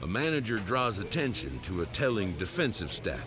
manager draws attention to a telling defensive stat.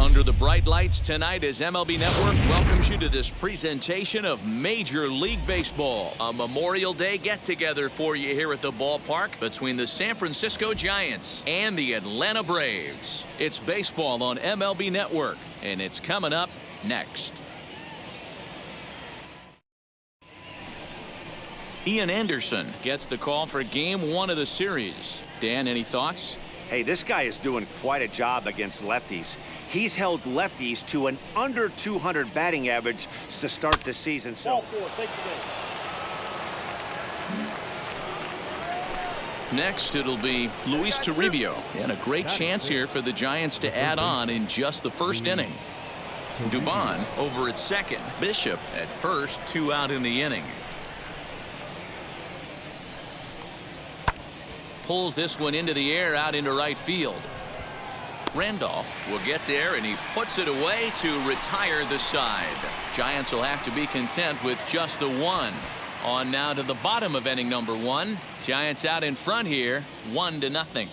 Under the bright lights tonight as MLB Network welcomes you to this presentation of Major League Baseball. A Memorial Day get-together for you here at the ballpark between the San Francisco Giants and the Atlanta Braves. It's baseball on MLB Network, and it's coming up next. Ian Anderson gets the call for Game 1 of the series. Dan, any thoughts? Hey, this guy is doing quite a job against lefties. He's held lefties to an under 200 batting average to start the season. So next, it'll be Luis Toribio, and a great chance here for the Giants to add on in just the first inning. Dubon over at second, Bishop at first, 2 out in the inning. Pulls this one into the air out into right field. Randolph will get there, and he puts it away to retire the side. Giants will have to be content with just the one. On now to the bottom of inning number 1. Giants out in front here, 1-0.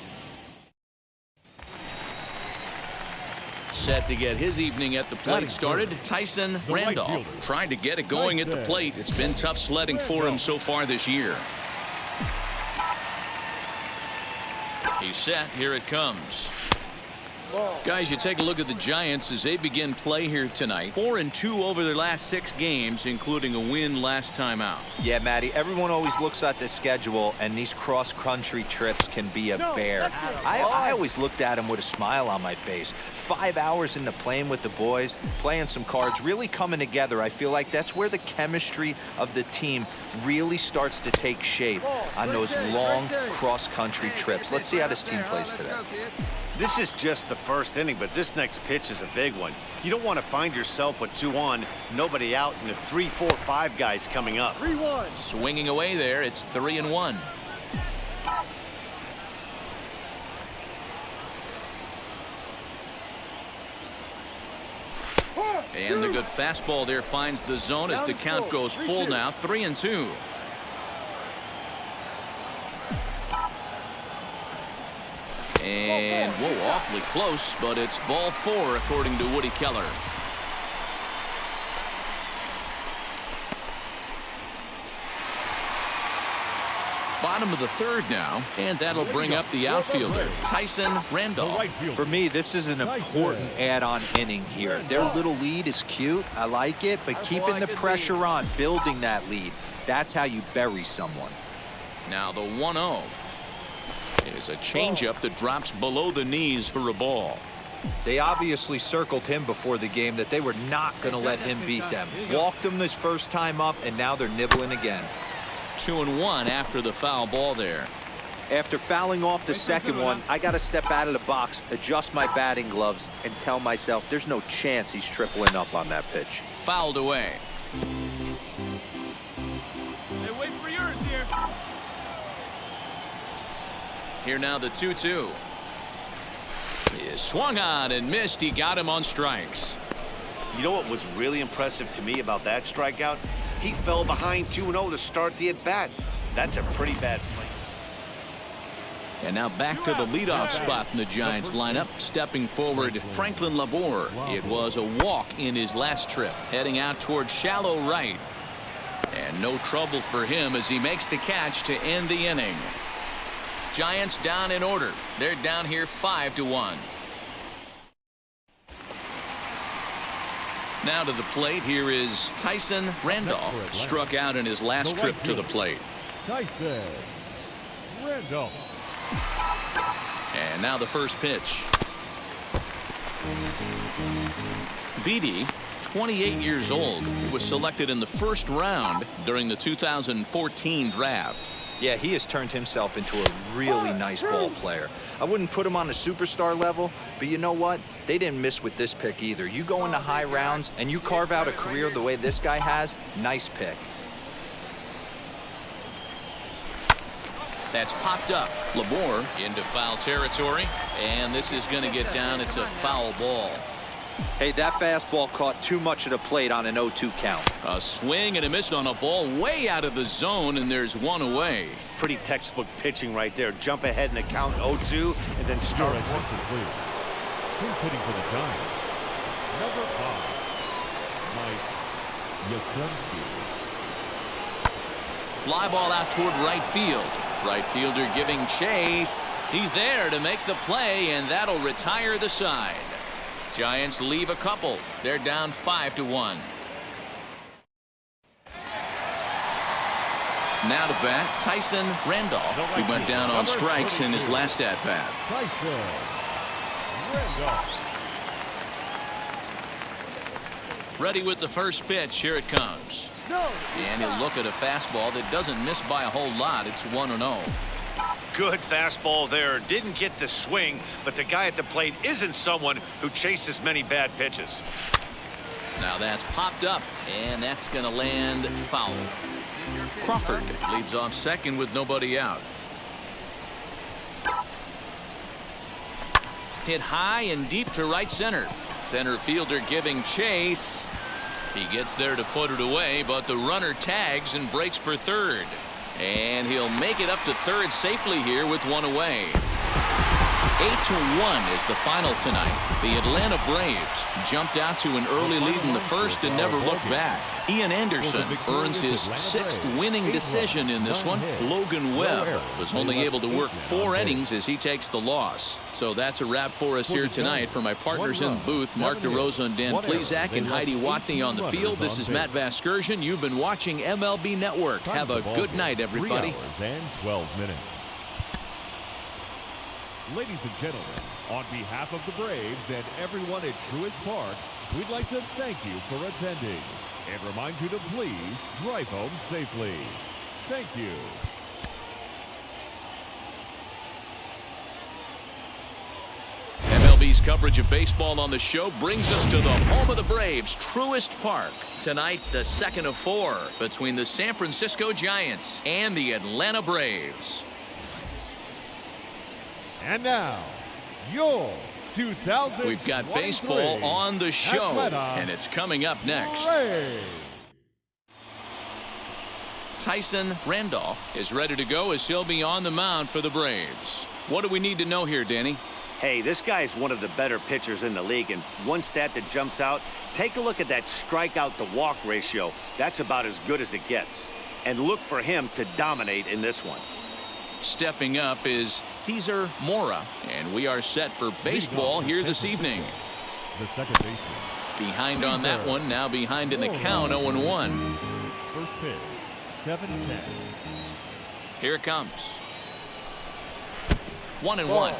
Set to get his evening at the plate started, Tyson Randolph. Trying to get it going at the plate. It's been tough sledding for him so far this year. He's set. Here it comes. Guys, you take a look at the Giants as they begin play here tonight. 4-2 over their last 6 games, including a win last time out. Yeah, Matty, everyone always looks at the schedule, and these cross-country trips can be a bear. I always looked at them with a smile on my face. 5 hours into playing with the boys, playing some cards, really coming together. I feel like that's where the chemistry of the team really starts to take shape on those long cross-country trips. Let's see how this team plays today. this is just the first inning, but this next pitch is a big one. You don't want to find yourself with 2 on, nobody out, and the 3, 4, 5 guys coming up. 3-1. Swinging away there. It's 3-1. And the good fastball there finds the zone as the count goes full now. 3-2. And whoa, awfully close, but it's ball 4 according to Woody Keller. Bottom of the 3rd now, and that'll bring up the outfielder, Tyson Randolph. For me, this is an important add-on inning here. Their little lead is cute. I like it, but keeping the pressure on, building that lead, that's how you bury someone. Now the 1-0 is a changeup that drops below the knees for a ball. They obviously circled him before the game that they were not going to let him beat them. Walked him his first time up, and now they're nibbling again. 2-1 after the foul ball there. After fouling off the second one, I got to step out of the box, adjust my batting gloves, and tell myself there's no chance he's tripling up on that pitch. Fouled away. Hey, wait for yours here. Here now the 2-2. He swung on and missed. He got him on strikes. You know what was really impressive to me about that strikeout? He fell behind 2-0 to start the at-bat. That's a pretty bad play. And now back to the leadoff spot in the Giants lineup. Stepping forward, Franklin Labor. It was a walk in his last trip. Heading out towards shallow right. And no trouble for him as he makes the catch to end the inning. Giants down in order. They're down here 5-1. Now to the plate, here is Tyson Randolph. Struck out in his last trip to the plate. Tyson Randolph. And now the first pitch. Beatty, 28 years old. He was selected in the first round during the 2014 draft. Yeah, he has turned himself into a really nice ball player. I wouldn't put him on a superstar level, but you know what? They didn't miss with this pick either. You go into high rounds and you carve out a career the way this guy has, nice pick. That's popped up. Labor into foul territory, and this is going to get down. It's a foul ball. Hey, that fastball caught too much of the plate on an 0-2 count. A swing and a miss on a ball way out of the zone, and there's one away. Pretty textbook pitching right there. Jump ahead in the count 0-2 and then start. Who's hitting for the Giants? Number 5, Mike Yastrzemski. Fly ball out toward right field. Right fielder giving chase. He's there to make the play, and that'll retire the side. Giants leave a couple. They're down 5-1. Now to bat, Tyson Randolph, who went down on strikes in his last at-bat. Tyson Randolph. Ready with the first pitch. Here it comes. And he'll look at a fastball that doesn't miss by a whole lot. It's 1-0. Good fastball there. Didn't get the swing, but the guy at the plate isn't someone who chases many bad pitches. Now that's popped up, and that's going to land foul. Crawford leads off second with nobody out. Hit high and deep to right center. Center fielder giving chase. He gets there to put it away, but the runner tags and breaks for third. And he'll make it up to third safely here with one away. 8-1 is the final tonight. The Atlanta Braves jumped out to an early lead in the first and never looked back. Ian Anderson earns his 6th winning decision in this one. Logan Webb was only able to work 4 innings as he takes the loss. So that's a wrap for us here tonight. For my partners in the booth, Mark DeRosa and Dan Plesac and Heidi Watney on the field, this is Matt Vasgersian. You've been watching MLB Network. Have a good night, everybody. 3 hours and 12 minutes. Ladies and gentlemen, on behalf of the Braves and everyone at Truist Park, we'd like to thank you for attending and remind you to please drive home safely. Thank you. MLB's coverage of baseball on the show brings us to the home of the Braves, Truist Park. Tonight, the second of 4 between the San Francisco Giants and the Atlanta Braves. And now, your 2023 We've got baseball on the show, and it's coming up next. Braves. Tyson Randolph is ready to go as he'll be on the mound for the Braves. What do we need to know here, Danny? Hey, this guy is one of the better pitchers in the league, and one stat that jumps out, take a look at that strikeout to walk ratio. That's about as good as it gets. And look for him to dominate in this one. Stepping up is Cesar Mora, and we are set for baseball here this evening. The second baseman. Behind on that one, now behind in the count, 0-1. First pitch, 7-10. Here it comes. 1-1.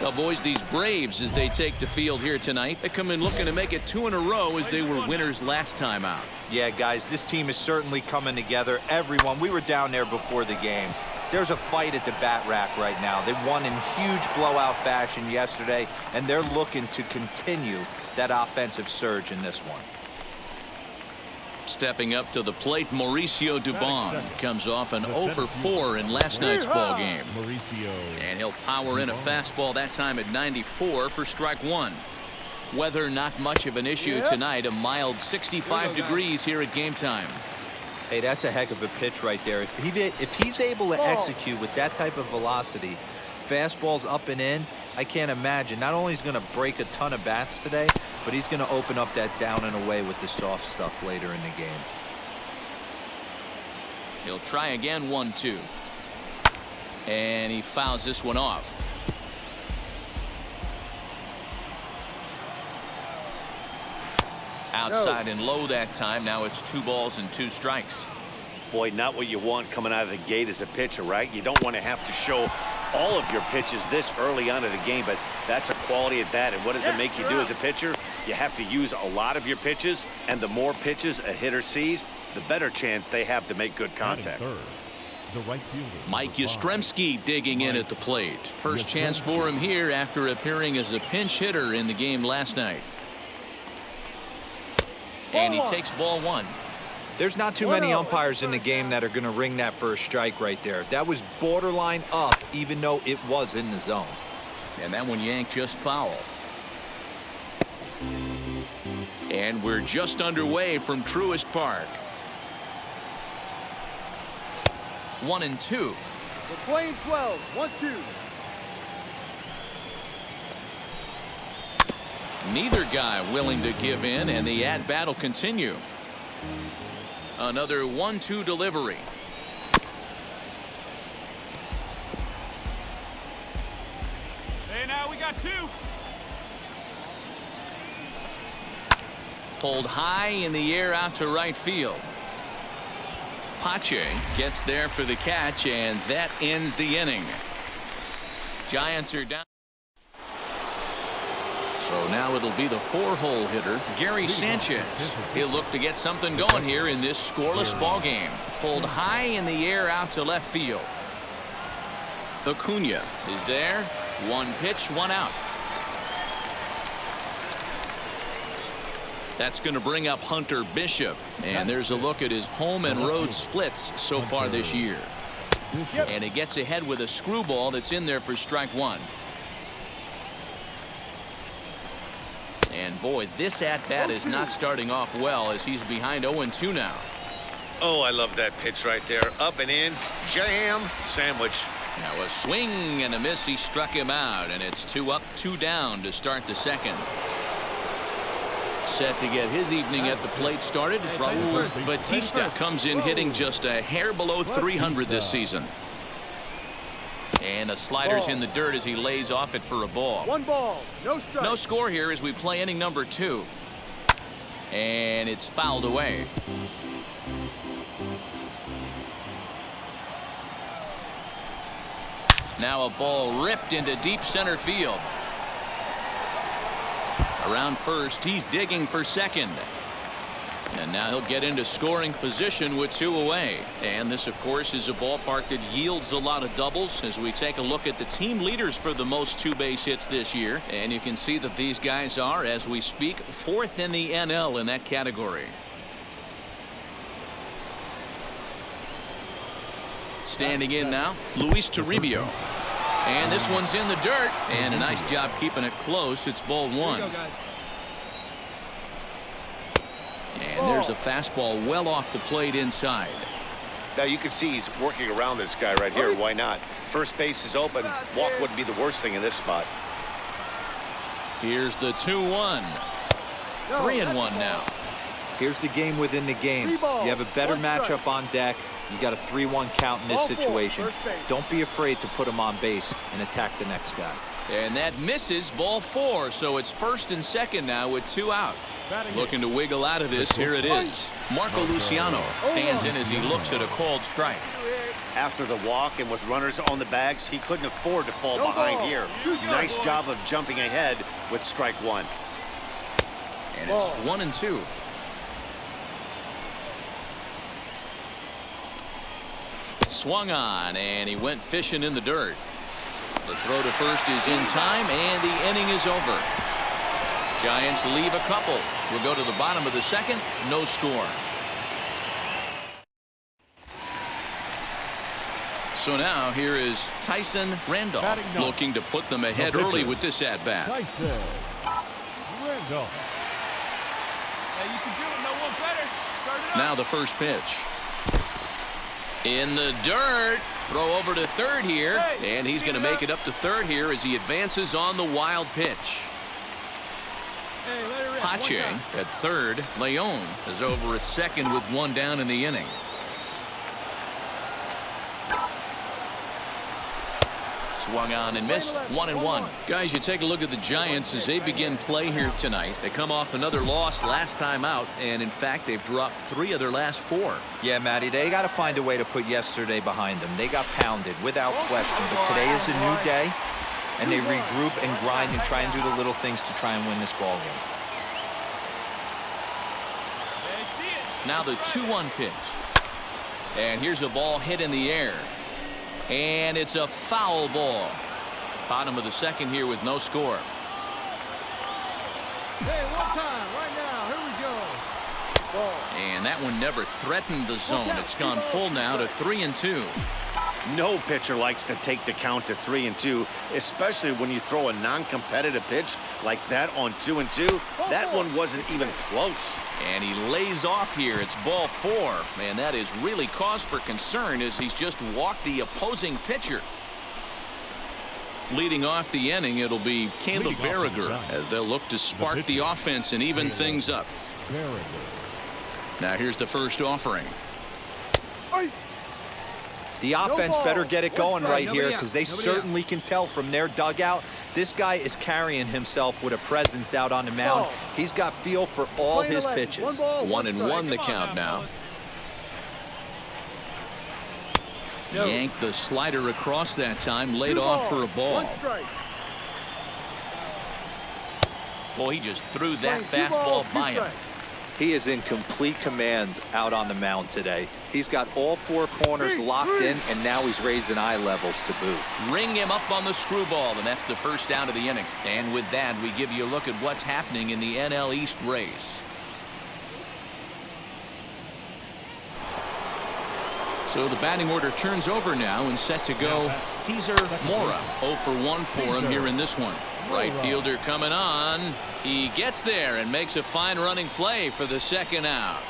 Well, boys, these Braves, as they take the field here tonight, they come in looking to make it 2 in a row as they were winners last time out. Yeah, guys, this team is certainly coming together. Everyone, we were down there before the game. There's a fight at the bat rack right now. They won in huge blowout fashion yesterday, and they're looking to continue that offensive surge in this one. Stepping up to the plate, Mauricio Dubon comes off an 0 for 4 in last night's ball game. And he'll power in a fastball that time at 94 for strike 1. Weather not much of an issue tonight. A mild 65 degrees here at game time. Hey, that's a heck of a pitch right there. If he's able to execute with that type of velocity, fastballs up and in, I can't imagine. Not only is he going to break a ton of bats today, but he's going to open up that down and away with the soft stuff later in the game. He'll try again, 1-2. And he fouls this one off. Outside and low that time. Now it's 2 balls and 2 strikes. Boy, not what you want coming out of the gate as a pitcher, right? You don't want to have to show all of your pitches this early on in the game, but that's a quality at bat. And what does it make you do as a pitcher? You have to use a lot of your pitches, and the more pitches a hitter sees, the better chance they have to make good contact. Mike Yastrzemski digging in at the plate. First chance for him here after appearing as a pinch hitter in the game last night. And he takes ball 1. There's not too many umpires in the game that are going to ring that for a strike right there. That was borderline up, even though it was in the zone. And that one yanked just foul. And we're just underway from Truist Park. 1-2. We're playing 12. 1-2. Neither guy willing to give in, and the at-bat will continue. Another 1-2 delivery. Hey, now we got 2. Pulled high in the air out to right field. Pache gets there for the catch, and that ends the inning. Giants are down. So now it'll be the 4-hole hitter, Gary Sanchez. He'll look to get something going here in this scoreless ball game. Pulled high in the air out to left field. Acuna is there. 1 pitch, 1 out. That's going to bring up Hunter Bishop. And there's a look at his home and road splits so far this year. And he gets ahead with a screwball that's in there for strike 1. And boy, this at-bat is not starting off well as he's behind 0-2 now. Oh, I love that pitch right there. Up and in. Jam. Sandwich. Now a swing and a miss. He struck him out, and it's 2 up, 2 down to start the second. Set to get his evening at the plate started. Raul Batista comes in hitting just a hair below 300 this season. And a slider's in the dirt as he lays off it for a ball. 1 ball, no strike. No score here as we play inning number 2. And it's fouled away. Now a ball ripped into deep center field. Around first, he's digging for second. And now he'll get into scoring position with 2 away. And this, of course, is a ballpark that yields a lot of doubles as we take a look at the team leaders for the most 2-base hits this year. And you can see that these guys are, as we speak, 4th in the NL in that category. Standing in now, Luis Toribio. And this one's in the dirt. And a nice job keeping it close. It's ball 1. And there's a fastball well off the plate inside. Now you can see he's working around this guy right here. Why not? First base is open. Walk wouldn't be the worst thing in this spot. Here's the 2-1. 3-1 now. Here's the game within the game. You have a better matchup on deck. You got a 3-1 count in this situation. Don't be afraid to put him on base and attack the next guy. And that misses, ball 4. So it's first and second now with 2 out. Looking to wiggle out of this. Here it is. Marco Luciano stands in as he looks at a called strike. After the walk and with runners on the bags, he couldn't afford to fall behind here. Nice job of jumping ahead with strike 1. And it's 1-2. Swung on, and he went fishing in the dirt. The throw to first is in time, and the inning is over. Giants leave a couple. We'll go to the bottom of the second. No score. So now here is Tyson Randolph looking to put them ahead early with this at-bat. Tyson Randolph. Hey, you can do it. No one better. Start it up. Now the first pitch. In the dirt. Throw over to third here. And he's going to make it up to third here as he advances on the wild pitch. Pache at third. Leon is over at second with 1 down in the inning. Swung on and missed. 1-1. Guys, you take a look at the Giants as they begin play here tonight. They come off another loss last time out, and in fact, they've dropped 3 of their last 4. Yeah, Matty, they got to find a way to put yesterday behind them. They got pounded without question, but today is a new day, and they regroup and grind and try and do the little things to try and win this ball game. Now the 2-1 pitch. And here's a ball hit in the air. And it's a foul ball. Bottom of the second here with no score. Hey, one time, right now. Here we go. And that one never threatened the zone. It's gone full now to 3-2. No pitcher likes to take the count to 3-2, especially when you throw a non-competitive pitch like that on 2-2. That one wasn't even close. And he lays off here. It's ball 4. Man, that is really cause for concern as he's just walked the opposing pitcher. Leading off the inning, it'll be Caleb Berriger as they'll look to spark the offense and even things up. Now here's the first offering. The offense better get it going right here because they certainly can tell from their dugout. This guy is carrying himself with a presence out on the mound. He's got feel for all his pitches. 1-1 the count now. Yanked the slider across that time, laid off for a ball. Well, he just threw that fastball by him. He is in complete command out on the mound today. He's got all 4 corners locked in, and now he's raising eye levels to boot. Ring him up on the screwball, and that's the first out of the inning. And with that, we give you a look at what's happening in the NL East race. So the batting order turns over now and set to go Cesar Mora. 0 for 1 for him here in this one. Right fielder coming on. He gets there and makes a fine running play for the second out.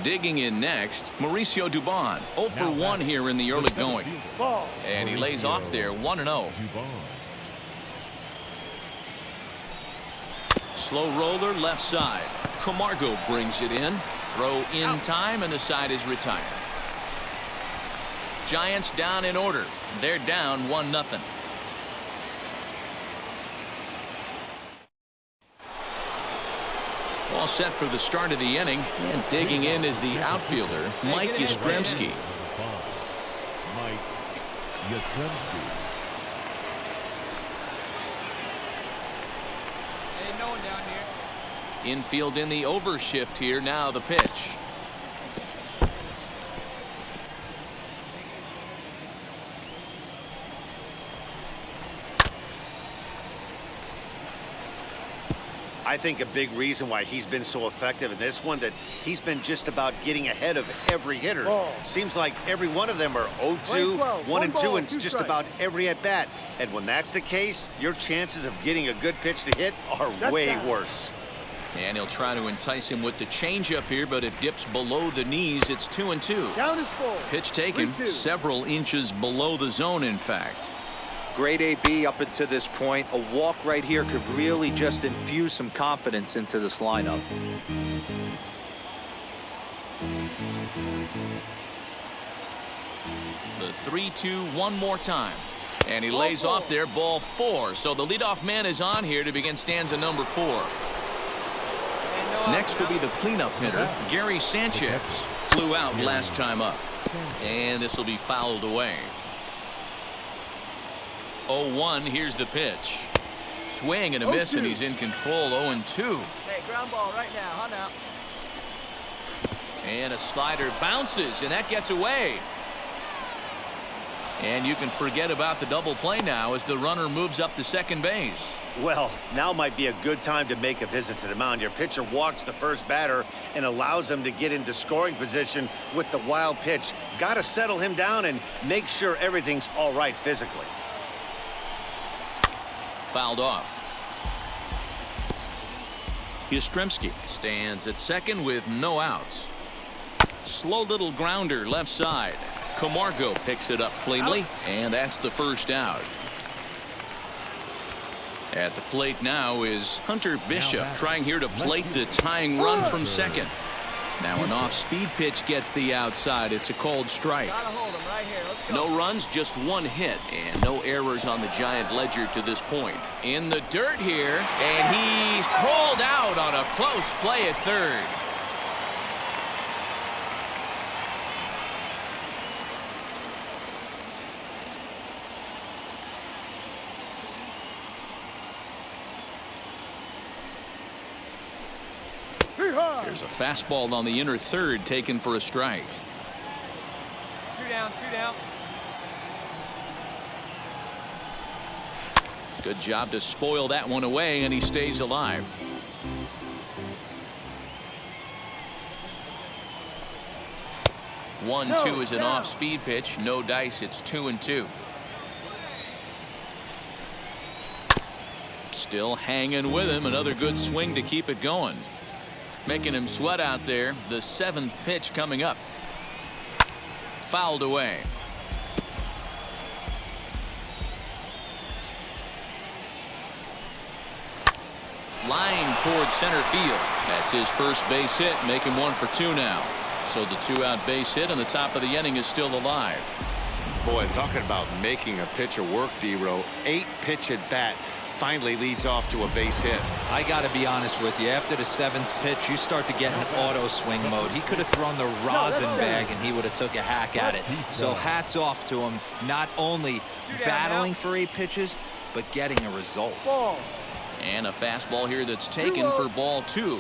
Digging in next, Mauricio Dubon. 0 for 1 here in the early going. And he lays off there 1-0. Slow roller left side. Camargo brings it in. Throw in time, and the side is retired. Giants down in order. They're down 1-0. All set for the start of the inning, and digging in is the outfielder, Mike Yastrzemski. Mike Yastrzemski. Ain't no one down here. Infield in the overshift here. Now the pitch. I think a big reason why he's been so effective in this one that he's been just about getting ahead of every hitter. Seems like every one of them are 0-2, 1-2, and just about every at bat. And when that's the case, your chances of getting a good pitch to hit are way worse. And he'll try to entice him with the changeup here, but it dips below the knees. It's 2-2. Pitch taken several inches below the zone, in fact. Great AB up until this point. A walk right here could really just infuse some confidence into this lineup. The 3-2 one more time. And he lays off there, ball 4. So the leadoff man is on here to begin stanza number 4. Next will be the cleanup hitter, Gary Sanchez. Flew out last time up. And this will be fouled away. 0-1, here's the pitch. Swing and a miss, and he's in control. 0-2. Hey, ground ball right now, huh now? And a slider bounces, and that gets away. And you can forget about the double play now as the runner moves up to second base. Well, now might be a good time to make a visit to the mound. Your pitcher walks the first batter and allows him to get into scoring position with the wild pitch. Got to settle him down and make sure everything's all right physically. Fouled off. Yastrzemski stands at second with no outs. Slow little grounder left side. Camargo picks it up cleanly, and that's the first out. At the plate now is Hunter Bishop, trying here to plate the tying run from second. Now an off-speed pitch gets the outside. It's a called strike. No runs, just one hit, and no errors on the Giant ledger to this point. In the dirt here, and he's crawled out on a close play at third. There's a fastball on the inner third taken for a strike. 2 down, 2 down. Good job to spoil that one away, and he stays alive. One, two is an off-speed pitch. No dice. It's 2-2. Still hanging with him. Another good swing to keep it going. Making him sweat out there. The 7th pitch coming up. Fouled away. Line towards center field. That's his first base hit. Make him 1 for 2 now. So the 2-out base hit on the top of the inning is still alive. Boy, talking about making a pitcher work, D-Row. 8-pitch at bat finally leads off to a base hit. I got to be honest with you. After the 7th pitch, you start to get in auto swing mode. He could have thrown the rosin bag and he would have took a hack at it. So hats off to him, not only battling for 8 pitches, but getting a result. And a fastball here that's taken for ball 2.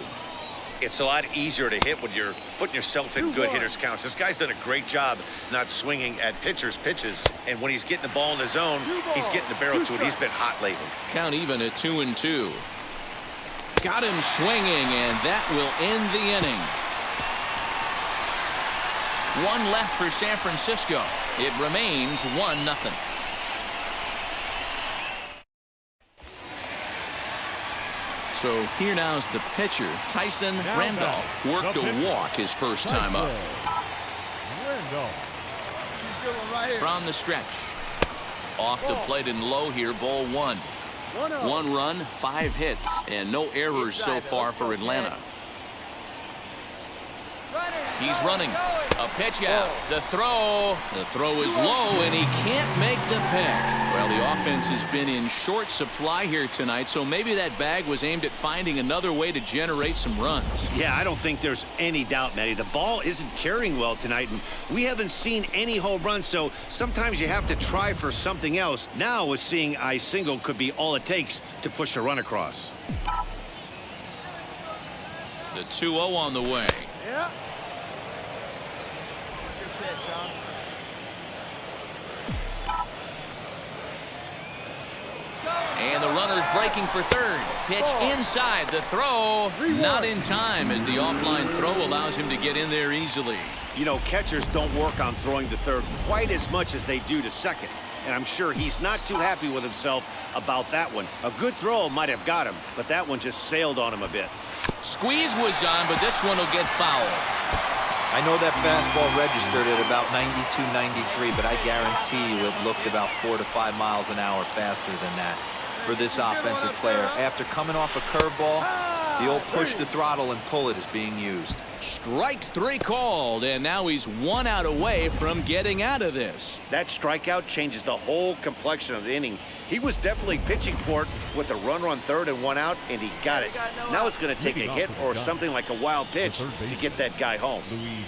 It's a lot easier to hit when you're putting yourself in good hitters counts. This guy's done a great job not swinging at pitchers' pitches. And when he's getting the ball in his zone, he's getting the barrel to it. He's been hot lately. Count even at 2-2. Got him swinging, and that will end the inning. 1 left for San Francisco. It remains 1-0. So here now's the pitcher, Tyson Randolph. Worked a walk his first time up. From the stretch. Off the plate and low here, ball 1. 1 run, 5 hits, and no errors so far for Atlanta. He's running. A pitch out. The throw. The throw is low, and he can't make the pick. Well, the offense has been in short supply here tonight, so maybe that bag was aimed at finding another way to generate some runs. Yeah, I don't think there's any doubt, Matty. The ball isn't carrying well tonight, and we haven't seen any home runs, so sometimes you have to try for something else. Now, with seeing I single could be all it takes to push a run across. The 2-0 on the way. Yeah. And the runner's breaking for third. Pitch inside. The throw not in time as the offline throw allows him to get in there easily. You know, catchers don't work on throwing to third quite as much as they do to second. And I'm sure he's not too happy with himself about that one. A good throw might have got him, but that one just sailed on him a bit. Squeeze was on, but this one will get fouled. I know that fastball registered at about 92, 93, but I guarantee you it looked about 4 to 5 miles an hour faster than that for this offensive player. After coming off a curveball, the old push the throttle and pull it is being used. Strike 3 called, and now he's 1 out away from getting out of this. That strikeout changes the whole complexion of the inning. He was definitely pitching for it with a runner on third and 1 out, and he got it. Now it's going to take a hit or something like a wild pitch to get that guy home.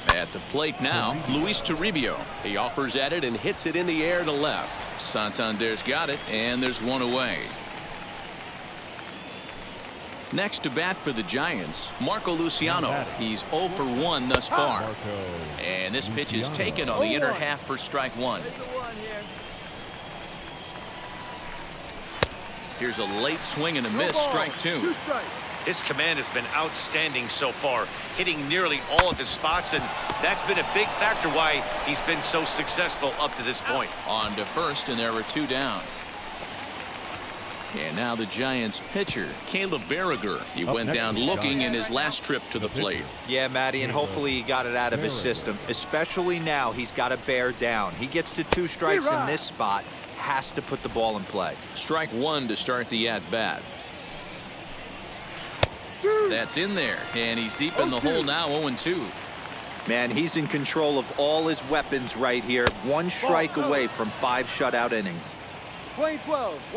At the plate now, Luis Toribio. He offers at it and hits it in the air to left. Santander's got it, and there's 1 away. Next to bat for the Giants, Marco Luciano. He's 0 for 1 thus far. And this pitch is taken on the inner half for strike 1. Here's a late swing and a miss, strike 2. His command has been outstanding so far, hitting nearly all of his spots, and that's been a big factor why he's been so successful up to this point. On to first, and there were 2 down. And now the Giants pitcher, Caleb Berriger. He went down looking in his last trip to the plate. Yeah, Matty, and hopefully he got it out of his system. Especially now, he's got to bear down. He gets the 2 strikes in this spot, has to put the ball in play. Strike 1 to start the at-bat. That's in there, and he's deep in the hole now, 0-2. Man, he's in control of all his weapons right here. 1 strike away from 5 shutout innings.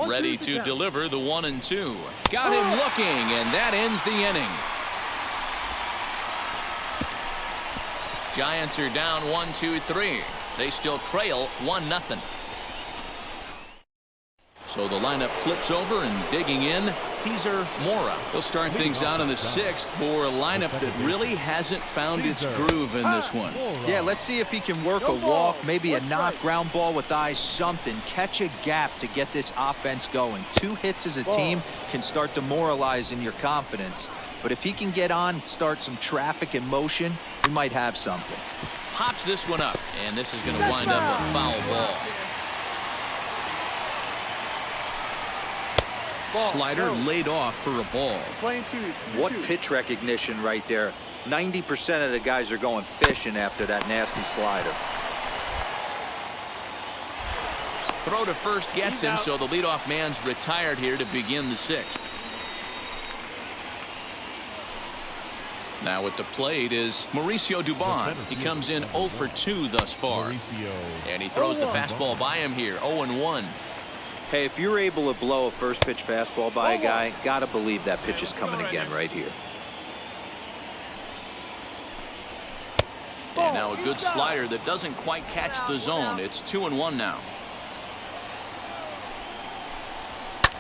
Ready to deliver the 1-2. Got him looking, and that ends the inning. Giants are down 1-2-3. They still trail 1-0. So the lineup flips over, and digging in, Cesar Mora. He'll start things out in the 6th for a lineup that really hasn't found its groove in this one. Yeah, let's see if he can work a walk, maybe a knock, ground ball with eyes, something. Catch a gap to get this offense going. 2 hits as a team can start demoralizing your confidence. But if he can get on, start some traffic in motion, we might have something. Pops this one up, and this is going to wind up a foul ball. Slider laid off for a ball. What pitch recognition right there. 90% of the guys are going fishing after that nasty slider. Throw to first gets him, so the leadoff man's retired here to begin the 6th. Now at the plate is Mauricio Dubon. He comes in 0 for 2 thus far. And he throws the fastball by him here, 0-1. Hey, if you're able to blow a first pitch fastball by a guy, gotta believe that pitch is coming again right here. And now a good slider that doesn't quite catch the zone. It's 2-1 now.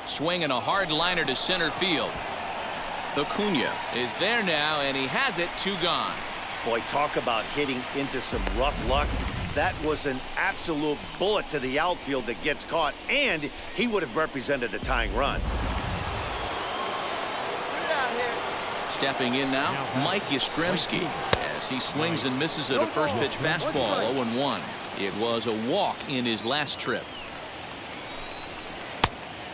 Swing and a hard liner to center field. Acuna is there now, and he has it. 2 gone. Boy, talk about hitting into some rough luck. That was an absolute bullet to the outfield that gets caught, and he would have represented the tying run. Stepping in now, Mike Yastrzemski, as he swings and misses at a first pitch fastball. 0-1. It was a walk in his last trip.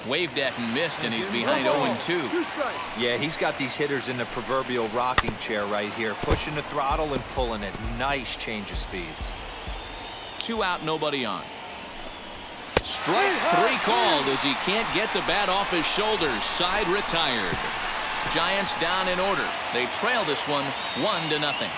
Waved at and missed, and he's behind 0-2. Yeah, he's got these hitters in the proverbial rocking chair right here, pushing the throttle and pulling it. Nice change of speeds. 2 out, nobody on. Strike 3 called as he can't get the bat off his shoulders. Side retired. Giants down in order. They trail this one 1-0.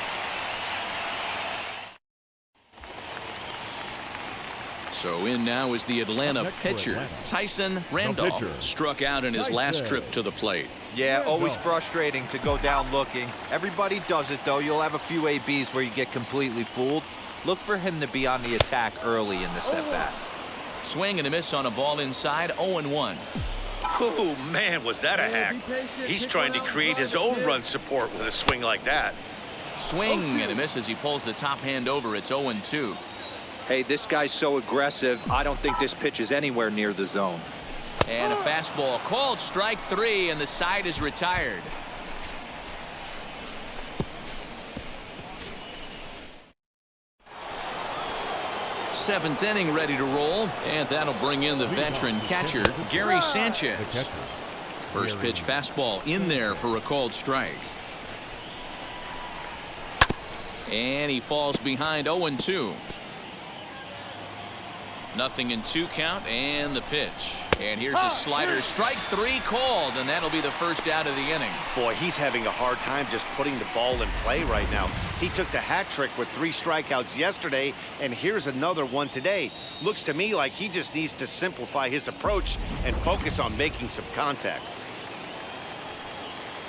So in now is the Atlanta pitcher. Tyson Randolph struck out in his last trip to the plate. Yeah, always frustrating to go down looking. Everybody does it, though. You'll have a few ABs where you get completely fooled. Look for him to be on the attack early in this at-bat. Swing and a miss on a ball inside. 0-1. Oh, man, was that a hack. He's trying to create his own run support with a swing like that. Swing and a miss as he pulls the top hand over. It's 0-2. Hey, this guy's so aggressive, I don't think this pitch is anywhere near the zone. And a fastball called strike 3, and the side is retired. Seventh inning ready to roll, and that'll bring in the veteran catcher, Gary Sanchez. First pitch fastball in there for a called strike. And he falls behind 0-2. Nothing in 2 count, and the pitch. And here's a slider. Strike 3 called, and that'll be the first out of the inning. Boy, he's having a hard time just putting the ball in play right now. He took the hat trick with 3 strikeouts yesterday, and here's another one today. Looks to me like he just needs to simplify his approach and focus on making some contact.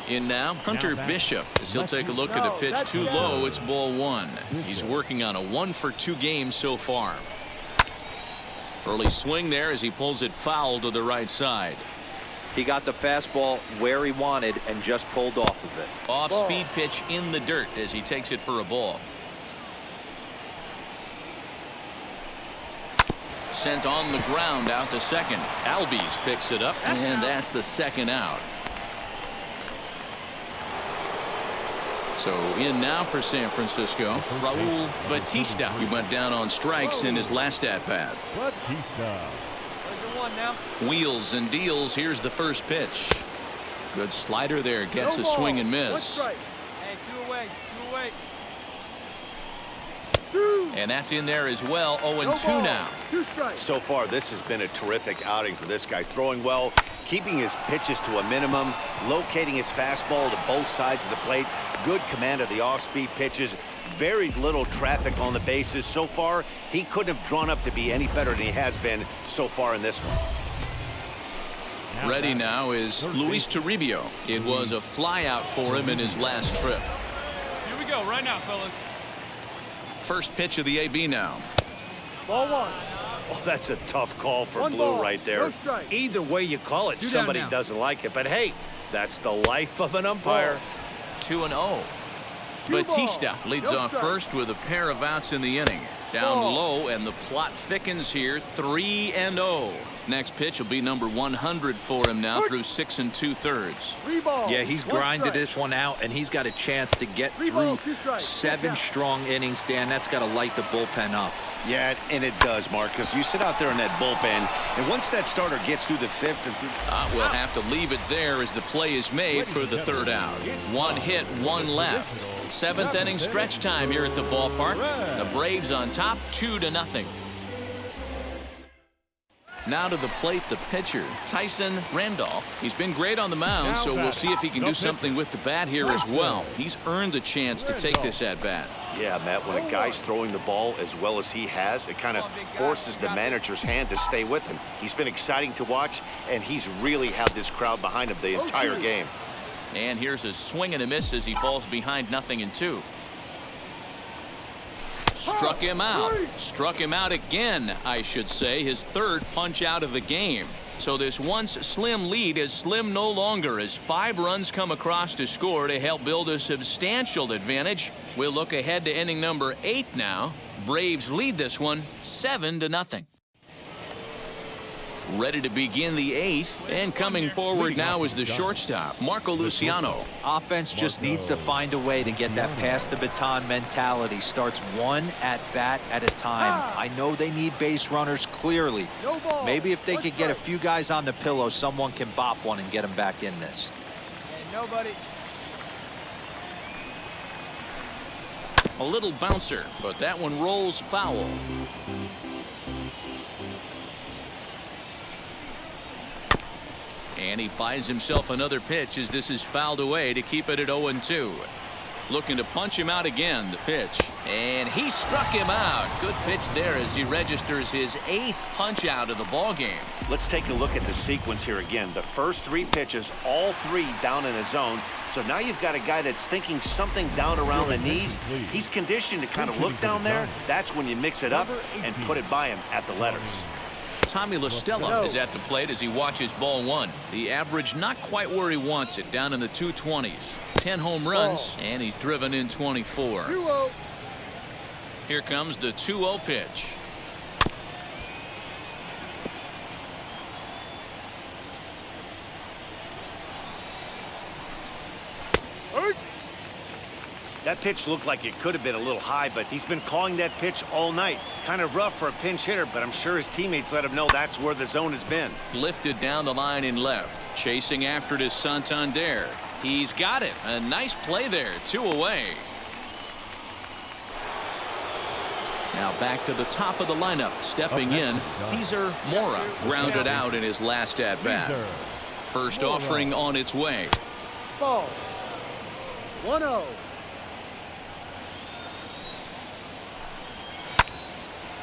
In now, Hunter Bishop, as he'll take a look at a pitch too low. It's ball 1. He's working on a 1 for 2 game so far. Early swing there as he pulls it foul to the right side. He got the fastball where he wanted and just pulled off of it. Off-speed pitch in the dirt as he takes it for a ball. Sent on the ground out to second. Albies picks it up, and that's the 2nd out. So in now for San Francisco, Raul Batista. He went down on strikes in his last at-bat. Wheels and deals. Here's the first pitch. Good slider there. Gets a swing and miss. Hey, 2 away. And that's in there as well. 0-2 now. So far, this has been a terrific outing for this guy. Throwing well, keeping his pitches to a minimum, locating his fastball to both sides of the plate. Good command of the off-speed pitches. Very little traffic on the bases. So far, he couldn't have drawn up to be any better than he has been so far in this one. Ready now is Luis Toribio. It was a flyout for him in his last trip. Here we go, right now, fellas. First pitch of the AB now. Ball 1. Oh, that's a tough call for Blue right there. Either way you call it, somebody doesn't like it. But hey, that's the life of an umpire. 2-0. Batista leads off first with a pair of outs in the inning. Down low, and the plot thickens here. 3-0. Next pitch will be number 100 for him now through 6 2/3. Yeah, he's grinded this one out, and he's got a chance to get through 7 strong innings, Dan. That's got to light the bullpen up. Yeah, and it does, Mark, because you sit out there in that bullpen, and once that starter gets through the 5th and we'll have to leave it there as the play is made for the 3rd out. 1 hit, 1 left. 7th inning stretch time here at the ballpark. The Braves on top, 2-0. Now to the plate, the pitcher, Tyson Randolph. He's been great on the mound, so we'll see if he can do something with the bat here as well. He's earned a chance to take this at-bat. Yeah, Matt, when a guy's throwing the ball as well as he has, it kind of forces the manager's hand to stay with him. He's been exciting to watch, and he's really had this crowd behind him the entire game. And here's a swing and a miss as he falls behind 0-2. Struck him out. Struck him out again, I should say. His 3rd punch out of the game. So this once slim lead is slim no longer as 5 runs come across to score to help build a substantial advantage. We'll look ahead to inning number 8 now. Braves lead this one 7-0. Ready to begin the 8th, and coming forward now is the shortstop, Marco Luciano. Offense just needs to find a way to get that pass the baton mentality. Starts 1 at-bat at a time. I know they need base runners clearly. Maybe if they could get a few guys on the pillow, someone can bop one and get them back in this. Nobody. A little bouncer, but that one rolls foul. And he buys himself another pitch as this is fouled away to keep it at 0-2. Looking to punch him out again, the pitch. And he struck him out. Good pitch there as he registers his 8th punch out of the ball game. Let's take a look at the sequence here again. The first 3 pitches, all 3 down in the zone. So now you've got a guy that's thinking something down around the knees. He's conditioned to kind of look down there. That's when you mix it up and put it by him at the letters. Tommy La Stella is at the plate as he watches ball 1. The average not quite where he wants it, down in the 220s. 10 home runs, and he's driven in 24. Here comes the 2-0 pitch. That pitch looked like it could have been a little high, but he's been calling that pitch all night. Kind of rough for a pinch hitter, but I'm sure his teammates let him know that's where the zone has been. Lifted down the line in left. Chasing after it is Santander. He's got it. A nice play there. 2 away. Now back to the top of the lineup. Stepping in, Cesar Mora. Grounded out in his last at-bat. First offering on its way. Ball. 1-0.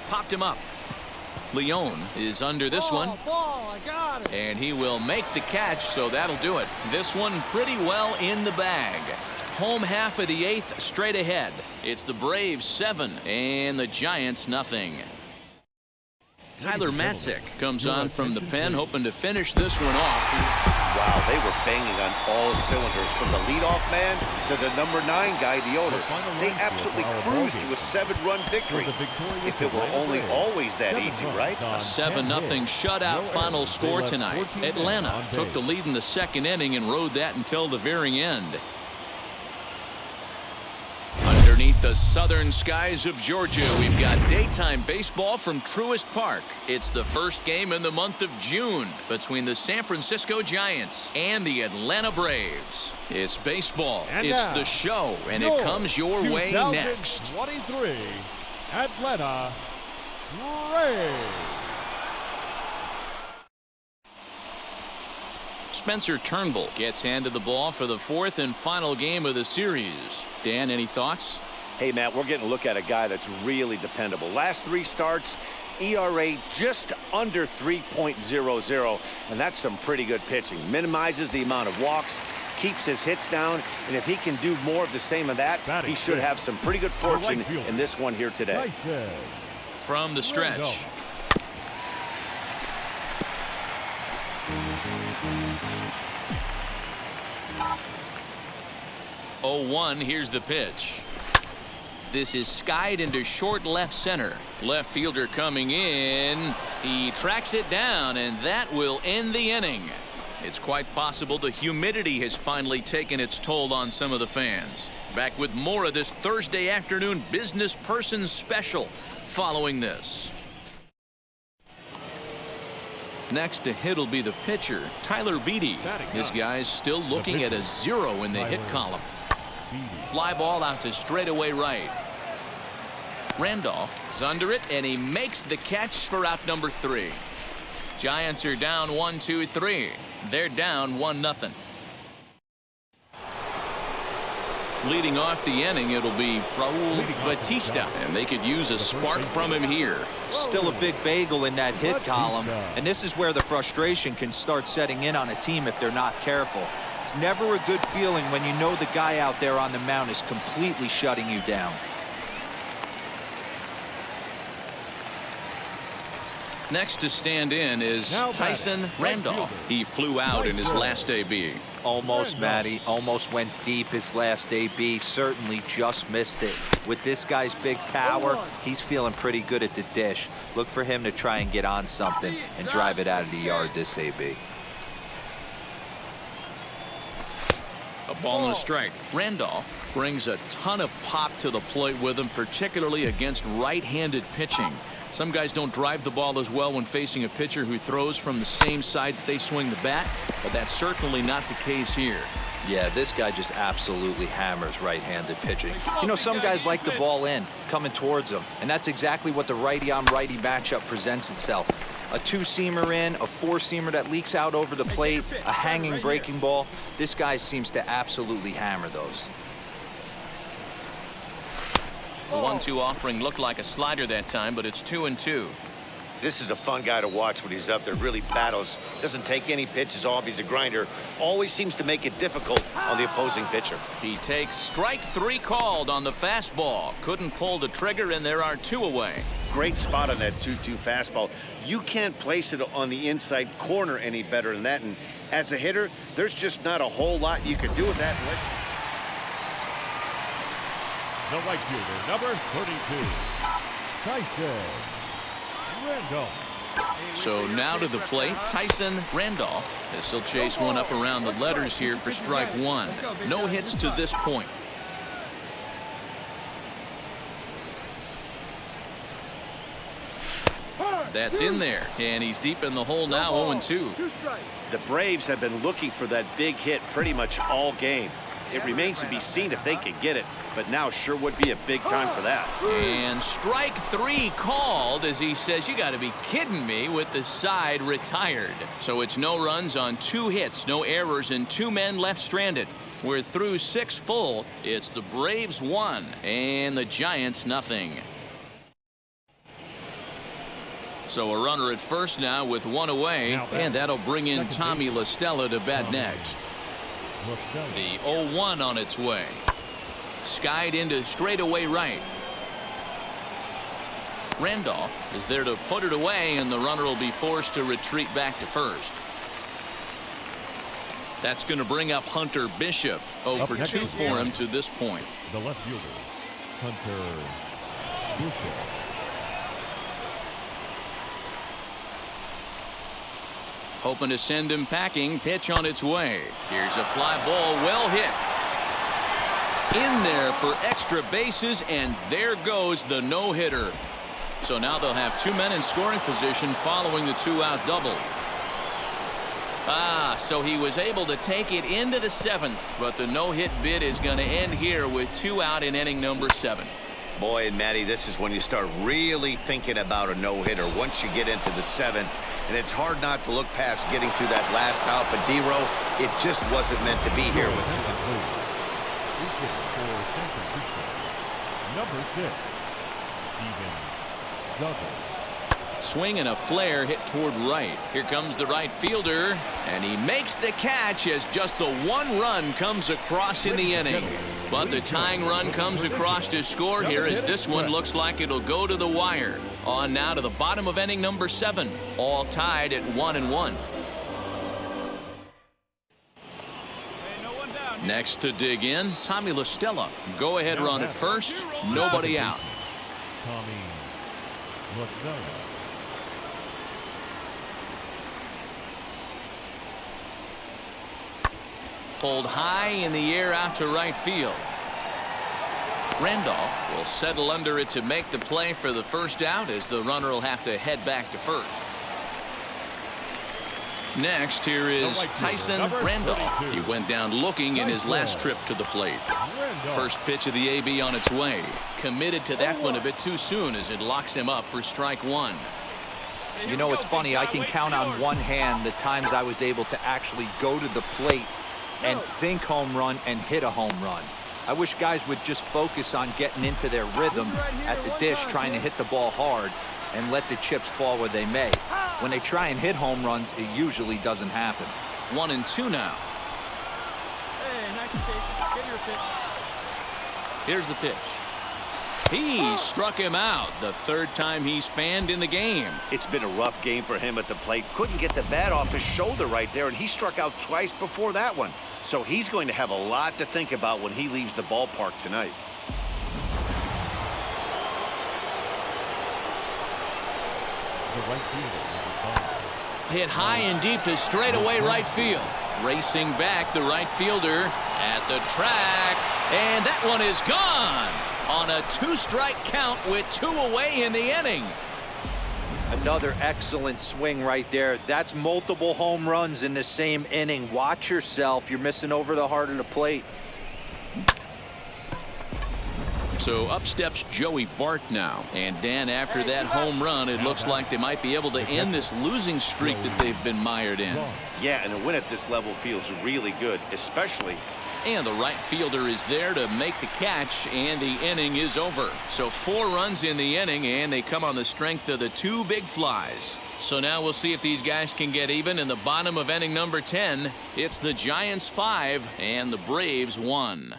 Popped him up. Leon is under this one. Ball, I got it. And he will make the catch, so that'll do it. This one pretty well in the bag. Home half of the 8th straight ahead. It's the Braves 7 and the Giants nothing. Tyler Matzik comes on from the pen, hoping to finish this one off. Wow, they were banging on all cylinders, from the leadoff man to the number 9 guy, the owner. They absolutely cruised to a 7-run victory. If it were only always that easy, right? A 7-0 shutout final score tonight. Atlanta took the lead in the 2nd inning and rode that until the very end. Underneath the southern skies of Georgia, we've got daytime baseball from Truist Park. It's the first game in the month of June between the San Francisco Giants and the Atlanta Braves. It's baseball, it's the show, and it comes your way next. 23 Atlanta Braves. Spencer Turnbull gets handed the ball for the 4th and final game of the series. Dan, any thoughts? Hey, Matt, we're getting a look at a guy that's really dependable. Last 3 starts, ERA just under 3.00, and that's some pretty good pitching. Minimizes the amount of walks, keeps his hits down, and if he can do more of the same of that, he should have some pretty good fortune in this one here today. From the stretch. "0-1, here's the pitch. This is skied into short left center. Left fielder coming in. He tracks it down, and that will end the inning. It's quite possible the humidity has finally taken its toll on some of the fans. Back with more of this Thursday afternoon business person special following this. Next to hit will be the pitcher, Tyler Beatty. This guy's still looking at a 0 in the hit column. Fly ball out to straightaway right. Randolph is under it, and he makes the catch for out number 3. Giants are down 1-2-3. They're down 1-0. Leading off the inning, it'll be Raul Batista, and they could use a spark from him here. Still a big bagel in that hit column, and this is where the frustration can start setting in on a team if they're not careful. It's never a good feeling when you know the guy out there on the mound is completely shutting you down. Next to stand in is Tyson Randolph. He flew out in his last AB. Almost, Matty. Almost went deep his last AB. Certainly just missed it. With this guy's big power, he's feeling pretty good at the dish. Look for him to try and get on something and drive it out of the yard this AB. A ball and a strike. Randolph brings a ton of pop to the plate with him, particularly against right-handed pitching. Some guys don't drive the ball as well when facing a pitcher who throws from the same side that they swing the bat, but that's certainly not the case here. Yeah, this guy just absolutely hammers right-handed pitching. You know, some guys like the ball in, coming towards them, and that's exactly what the righty-on-righty matchup presents itself. A two-seamer in, a four-seamer that leaks out over the plate, a hanging breaking ball. This guy seems to absolutely hammer those. The 1-2 offering looked like a slider that time, but it's 2-2. This is a fun guy to watch when he's up there. Really battles. Doesn't take any pitches off. He's a grinder. Always seems to make it difficult on the opposing pitcher. He takes strike 3 called on the fastball. Couldn't pull the trigger, and there are 2 away. Great spot on that 2-2 fastball. You can't place it on the inside corner any better than that. And as a hitter, there's just not a whole lot you can do with that. The right fielder, number 32, Tyson Randolph. So now to the plate, Tyson Randolph. This will chase one up around the letters here for strike 1. No hits to this point. That's in there, and he's deep in the hole now, 0-2. The Braves have been looking for that big hit pretty much all game. It remains to be seen if they can get it, but now sure would be a big time for that. And strike 3 called as he says, "You got to be kidding me," with the side retired. So it's no runs on 2 hits, no errors, and 2 men left stranded. We're through 6 full. It's the Braves 1 and the Giants nothing. So a runner at first now with 1 away, and that'll bring in Tommy La Stella to bat next. The 0-1 on its way. Skied into straightaway right. Randolph is there to put it away, and the runner will be forced to retreat back to first. That's going to bring up Hunter Bishop. 0 for 2 for him to this point. The left fielder, Hunter Bishop. Hoping to send him packing. Pitch on its way. Here's a fly ball, well hit. In there for extra bases, and there goes the no-hitter. So now they'll have 2 men in scoring position following the 2-out double. So he was able to take it into the 7th, but the no-hit bid is going to end here with 2 out in inning number 7. Boy, and Matty, this is when you start really thinking about a no-hitter once you get into the 7th. And it's hard not to look past getting to that last out. But D-Row, it just wasn't meant to be here with 2 out. For San Francisco, number 6, Steven Douglas. Swing and a flare hit toward right. Here comes the right fielder, and he makes the catch as just the 1 run comes across in the inning. But the tying run comes across to score here as this one looks like it'll go to the wire. On now to the bottom of inning number 7, all tied at 1-1. Next to dig in, Tommy La Stella. Go ahead run at first. Nobody out. Tommy La Stella. Pulled high in the air out to right field. Randolph will settle under it to make the play for the first out, as the runner will have to head back to first. Next, here is Tyson Randolph. He went down looking in his last trip to the plate. First pitch of the AB on its way. Committed to that one a bit too soon, as it locks him up for strike one. You know, it's funny. I can count on one hand the times I was able to actually go to the plate and think home run and hit a home run. I wish guys would just focus on getting into their rhythm at the dish, trying to hit the ball hard and let the chips fall where they may. When they try and hit home runs, it usually doesn't happen. 1-2 now. Hey, nice patient. Get your pitch. Here's the pitch. He struck him out, the third time he's fanned in the game. It's been a rough game for him at the plate. Couldn't get the bat off his shoulder right there, and he struck out twice before that one. So he's going to have a lot to think about when he leaves the ballpark tonight. Hit high and deep to straightaway right field. Racing back, the right fielder at the track. And that one is gone on a two-strike count with 2 away in the inning. Another excellent swing right there. That's multiple home runs in the same inning. Watch yourself. You're missing over the heart of the plate. So up steps Joey Bart now. And Dan, after that home run, it looks like they might be able to end this losing streak that they've been mired in. Yeah, and a win at this level feels really good, especially. And the right fielder is there to make the catch, and the inning is over. So 4 runs in the inning, and they come on the strength of the 2 big flies. So now we'll see if these guys can get even in the bottom of inning number 10. It's the Giants 5 and the Braves 1.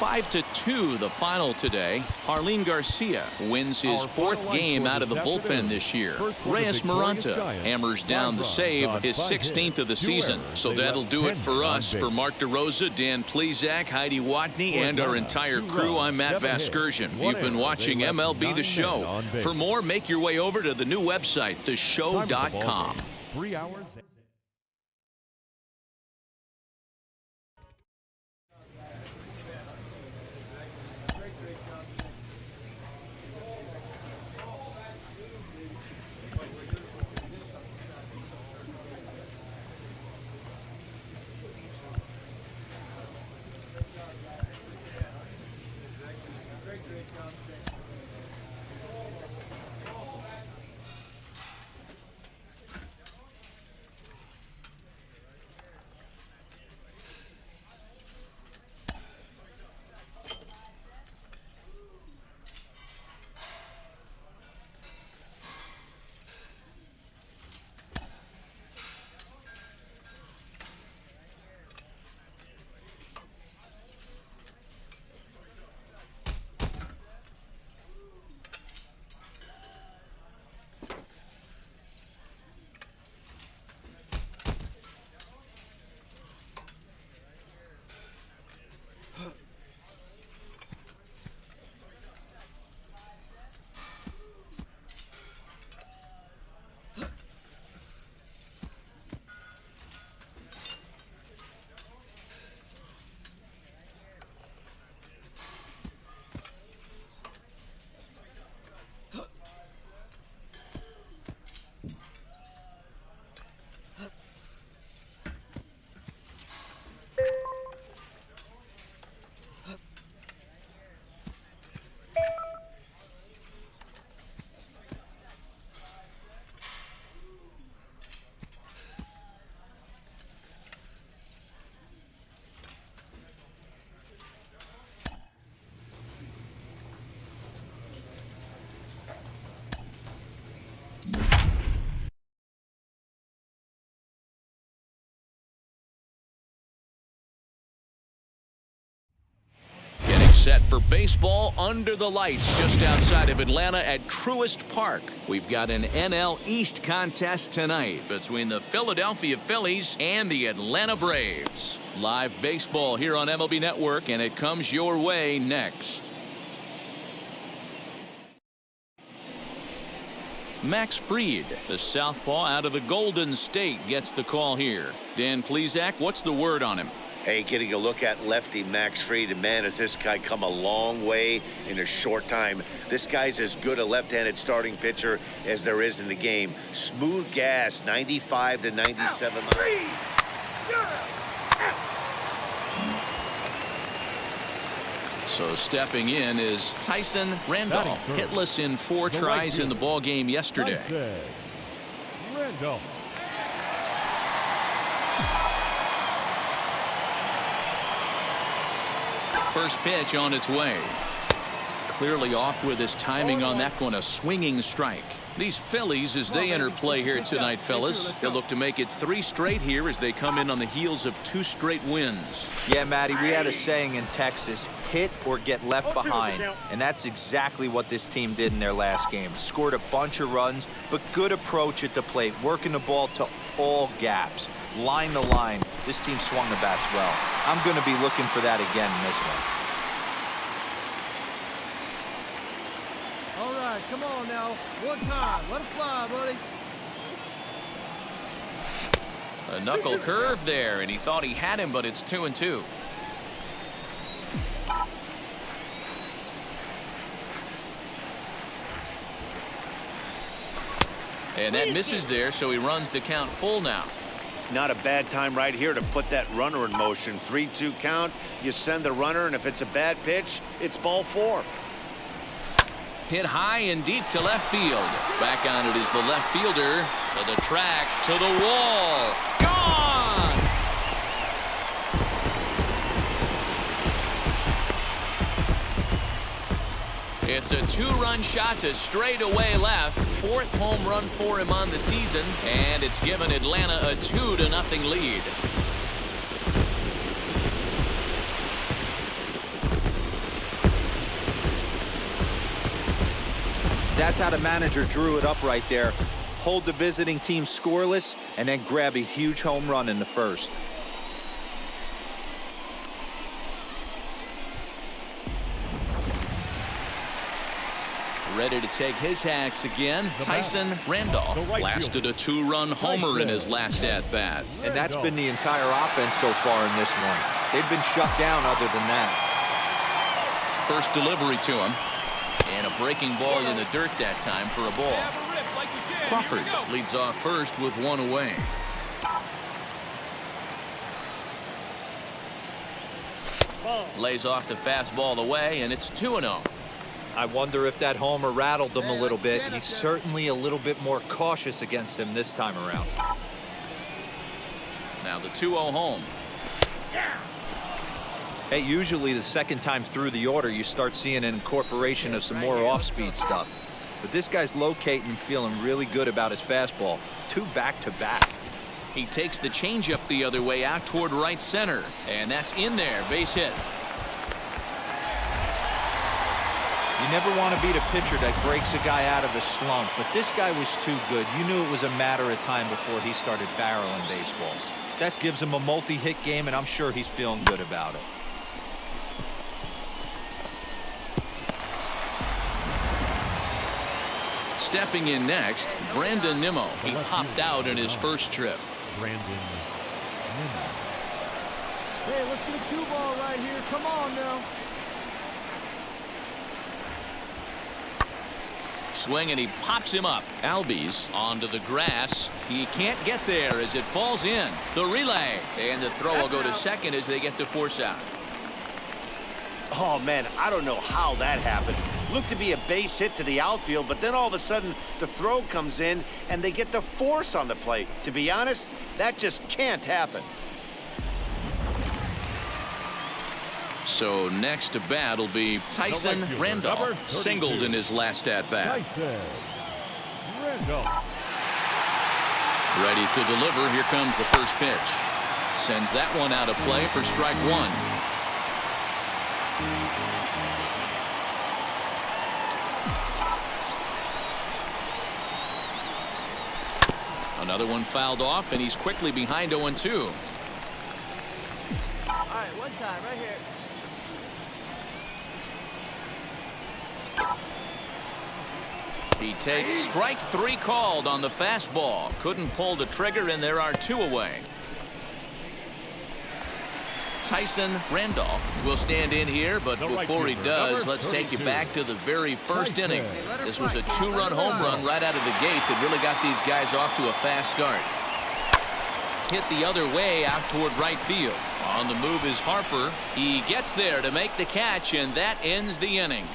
5-2 the final today. Harleen Garcia wins his 4th game out of the bullpen this year. Reyes Maranta hammers down the save, his 16th of the season. So that'll do it for us. For Mark DeRosa, Dan Plezak, Heidi Watney, and our entire crew, I'm Matt Vasgersian. You've been watching MLB The Show. For more, make your way over to the new website, theshow.com. 3 hours. set for baseball under the lights just outside of Atlanta at Truist Park. We've got an NL East contest tonight between the Philadelphia Phillies and the Atlanta Braves. Live baseball here on MLB Network, and it comes your way next. Max Fried, the southpaw out of the Golden State, gets the call here. Dan Plesac, what's the word on him? Hey, getting a look at lefty Max Fried, and man, has this guy come a long way in a short time. This guy's as good a left-handed starting pitcher as there is in the game. Smooth gas, 95 to 97. So stepping in is Tyson Randolph, hitless in 4 tries in the ball game yesterday. Randolph. First pitch on its way. Clearly off with his timing on that one, a swinging strike. These Phillies, as they enter play here tonight, fellas, they'll look to make it 3 straight here as they come in on the heels of 2 straight wins. Yeah, Matty, we had a saying in Texas, hit or get left behind. And that's exactly what this team did in their last game. Scored a bunch of runs, but good approach at the plate, working the ball to all gaps. Line to line, this team swung the bats well. I'm going to be looking for that again in this one. All right, come on now. One time. Let it fly, buddy. A knuckle curve there, and he thought he had him, but it's 2-2. And that misses there, so he runs the count full now. Not a bad time right here to put that runner in motion. 3-2 count. You send the runner, and if it's a bad pitch, it's ball 4. Hit high and deep to left field. Back on it is the left fielder. To the track, to the wall. Gone! It's a 2-run shot to straightaway left. 4th home run for him on the season, and it's given Atlanta a 2-0 lead. That's how the manager drew it up right there. Hold the visiting team scoreless and then grab a huge home run in the first. Ready to take his hacks again. Tyson Randolph blasted a 2-run homer in his last at-bat. And that's been the entire offense so far in this one. They've been shut down other than that. First delivery to him. And a breaking ball in the dirt that time for a ball. Crawford leads off first with 1 away. Lays off the fastball away, and it's 2-0. I wonder if that homer rattled him a little bit. He's certainly a little bit more cautious against him this time around. Now the 2-0 home. Hey, usually the second time through the order, you start seeing an incorporation of some more off-speed stuff. But this guy's locating and feeling really good about his fastball. 2 back-to-back. He takes the changeup the other way out toward right center. And that's in there. Base hit. You never want to beat a pitcher that breaks a guy out of a slump, but this guy was too good. You knew it was a matter of time before he started barreling baseballs. That gives him a multi-hit game, and I'm sure he's feeling good about it. Stepping in next, Brandon Nimmo. He popped out in his first trip. Brandon Nimmo. Hey, let's get a 2-ball right here. Come on now. Swing, and he pops him up. Albies onto the grass. He can't get there as it falls in. The relay, and the throw will go to second as they get to force out. Oh, man, I don't know how that happened. Looked to be a base hit to the outfield, but then all of a sudden the throw comes in and they get the force on the plate. To be honest, that just can't happen. So next to bat will be Tyson Randolph, singled in his last at-bat. Tyson Randolph. Ready to deliver. Here comes the first pitch. Sends that one out of play for strike 1. Another one fouled off, and he's quickly behind 0-2. All right, one time, right here. He takes strike 3 called on the fastball. Couldn't pull the trigger, and there are 2 away. Tyson Randolph will stand in here, but before he does, let's take you back to the very first inning. This was a 2-run home run right out of the gate that really got these guys off to a fast start. Hit the other way out toward right field. On the move is Harper. He gets there to make the catch, and that ends the inning.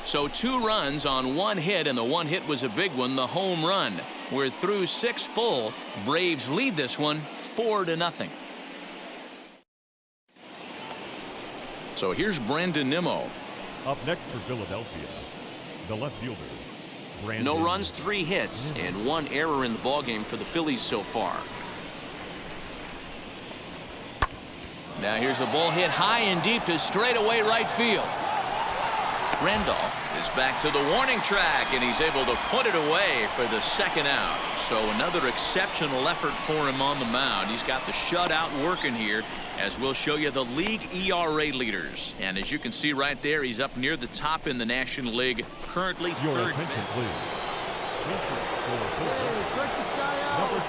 So 2 runs on 1 hit, and the 1 hit was a big one, the home run. We're through 6 full. Braves lead this one 4-0. So here's Brandon Nimmo. Up next for Philadelphia, the left fielder, Brandon. No runs, 3 hits, and 1 error in the ballgame for the Phillies so far. Now here's a ball hit high and deep to straightaway right field. Randolph is back to the warning track, and he's able to put it away for the 2nd out. So another exceptional effort for him on the mound. He's got the shutout working here, as we'll show you the league ERA leaders. And as you can see right there, he's up near the top in the National League, currently Your 3rd. attention, please. Number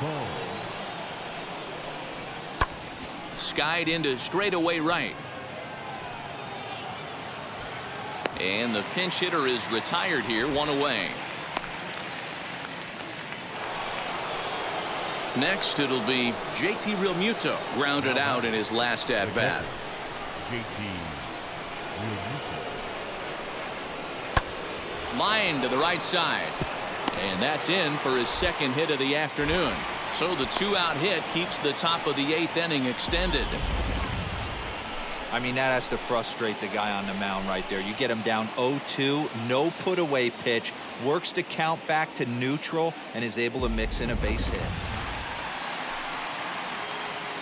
20. Skied into straightaway right. And the pinch hitter is retired here, 1 away. Next, it'll be JT Realmuto, grounded out in his last at-bat. JT Realmuto. Line to the right side. And that's in for his 2nd hit of the afternoon. So the 2-out hit keeps the top of the 8th inning extended. I mean, that has to frustrate the guy on the mound right there. You get him down 0-2, no put-away pitch, works the count back to neutral, and is able to mix in a base hit.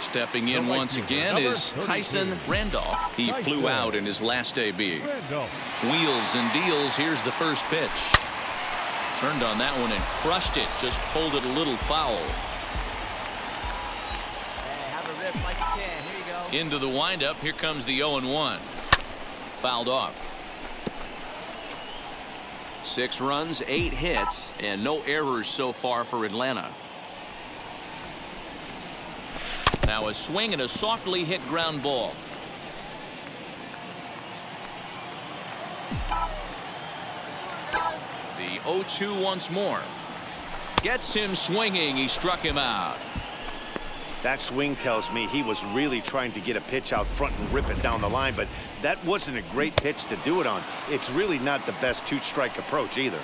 Stepping in once again is Tyson Randolph. He flew out in his last AB. Wheels and deals. Here's the first pitch. Turned on that one and crushed it. Just pulled it a little foul. Hey, have a rip like you can. Here you go. Into the windup. Here comes the 0-1. Fouled off. 6 runs, 8 hits, and no errors so far for Atlanta. Now a swing and a softly hit ground ball. The 0-2 once more. Gets him swinging. He struck him out. That swing tells me he was really trying to get a pitch out front and rip it down the line, but that wasn't a great pitch to do it on. It's really not the best 2-strike approach either.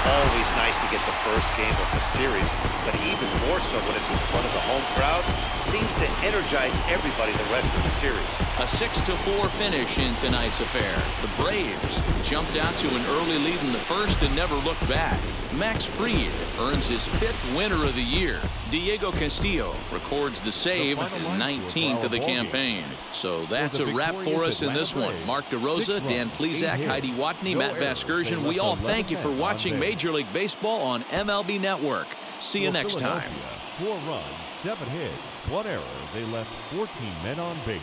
Always nice to get the first game of the series, but even more so when it's in front of the home crowd. Seems to energize everybody the rest of the series. A 6-4 finish in tonight's affair. The Braves jumped out to an early lead in the first and never looked back. Max Fried earns his 5th winner of the year. Diego Castillo records the save, his 19th of the campaign. So that's a wrap for us in this one. Mark DeRosa, Dan Plesac, Heidi Watney, Matt Vasgersian. We all thank you for watching Major League Baseball on MLB Network. See you next time. 4 runs, 7 hits, 1 error. They left 14 men on base.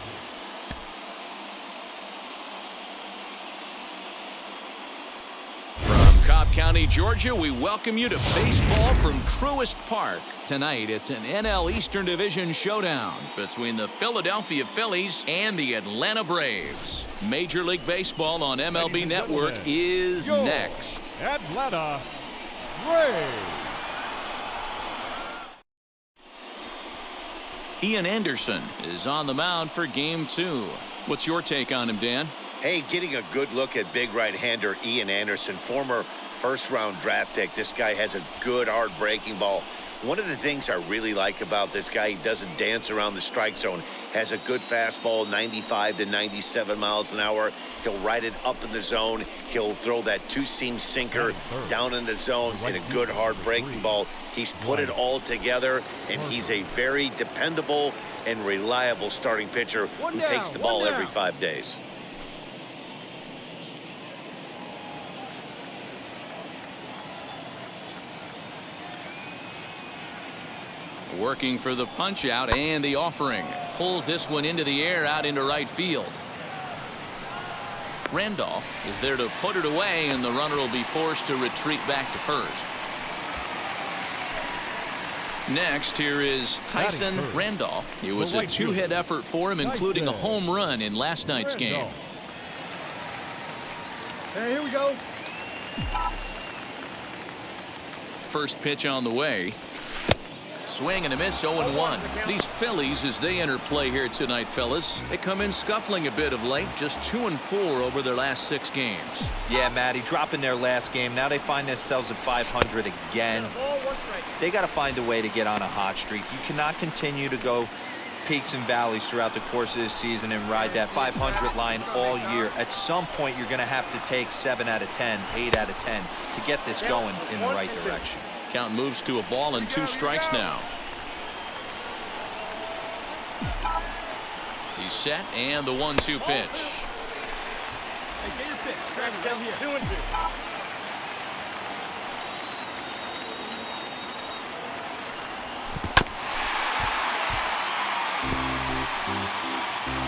From Cobb County, Georgia, we welcome you to baseball from Truist Park. Tonight, it's an NL Eastern Division showdown between the Philadelphia Phillies and the Atlanta Braves. Major League Baseball on MLB Network is next. Atlanta Braves. Ian Anderson is on the mound for Game 2. What's your take on him, Dan? Hey, getting a good look at big right-hander Ian Anderson, former first-round draft pick. This guy has a good, hard breaking ball. One of the things I really like about this guy, he doesn't dance around the strike zone. Has a good fastball, 95 to 97 miles an hour. He'll ride it up in the zone. He'll throw that two-seam sinker down in the zone in a good hard breaking ball. He's put it all together, and he's a very dependable and reliable starting pitcher who takes the ball every 5 days. Working for the punch out and the offering. Pulls this one into the air out into right field. Randolph is there to put it away, and the runner will be forced to retreat back to first. Next, here is Tyson Randolph. It was a two-hit effort for him, including a home run in last night's game. Hey, here we go. First pitch on the way. Swing and a miss, 0-1. These Phillies, as they enter play here tonight, fellas, they come in scuffling a bit of late, just 2-4 over their last 6 games. Yeah, Matty, dropping their last game. Now they find themselves at 500 again. They got to find a way to get on a hot streak. You cannot continue to go peaks and valleys throughout the course of the season and ride that 500 line all year. At some point, you're going to have to take 7 out of 10, 8 out of 10 to get this going in the right direction. Count moves to a ball and 2 strikes now. He's set, and the 1-2 pitch. Hey, get your pitch. Travis, down here. 2-2.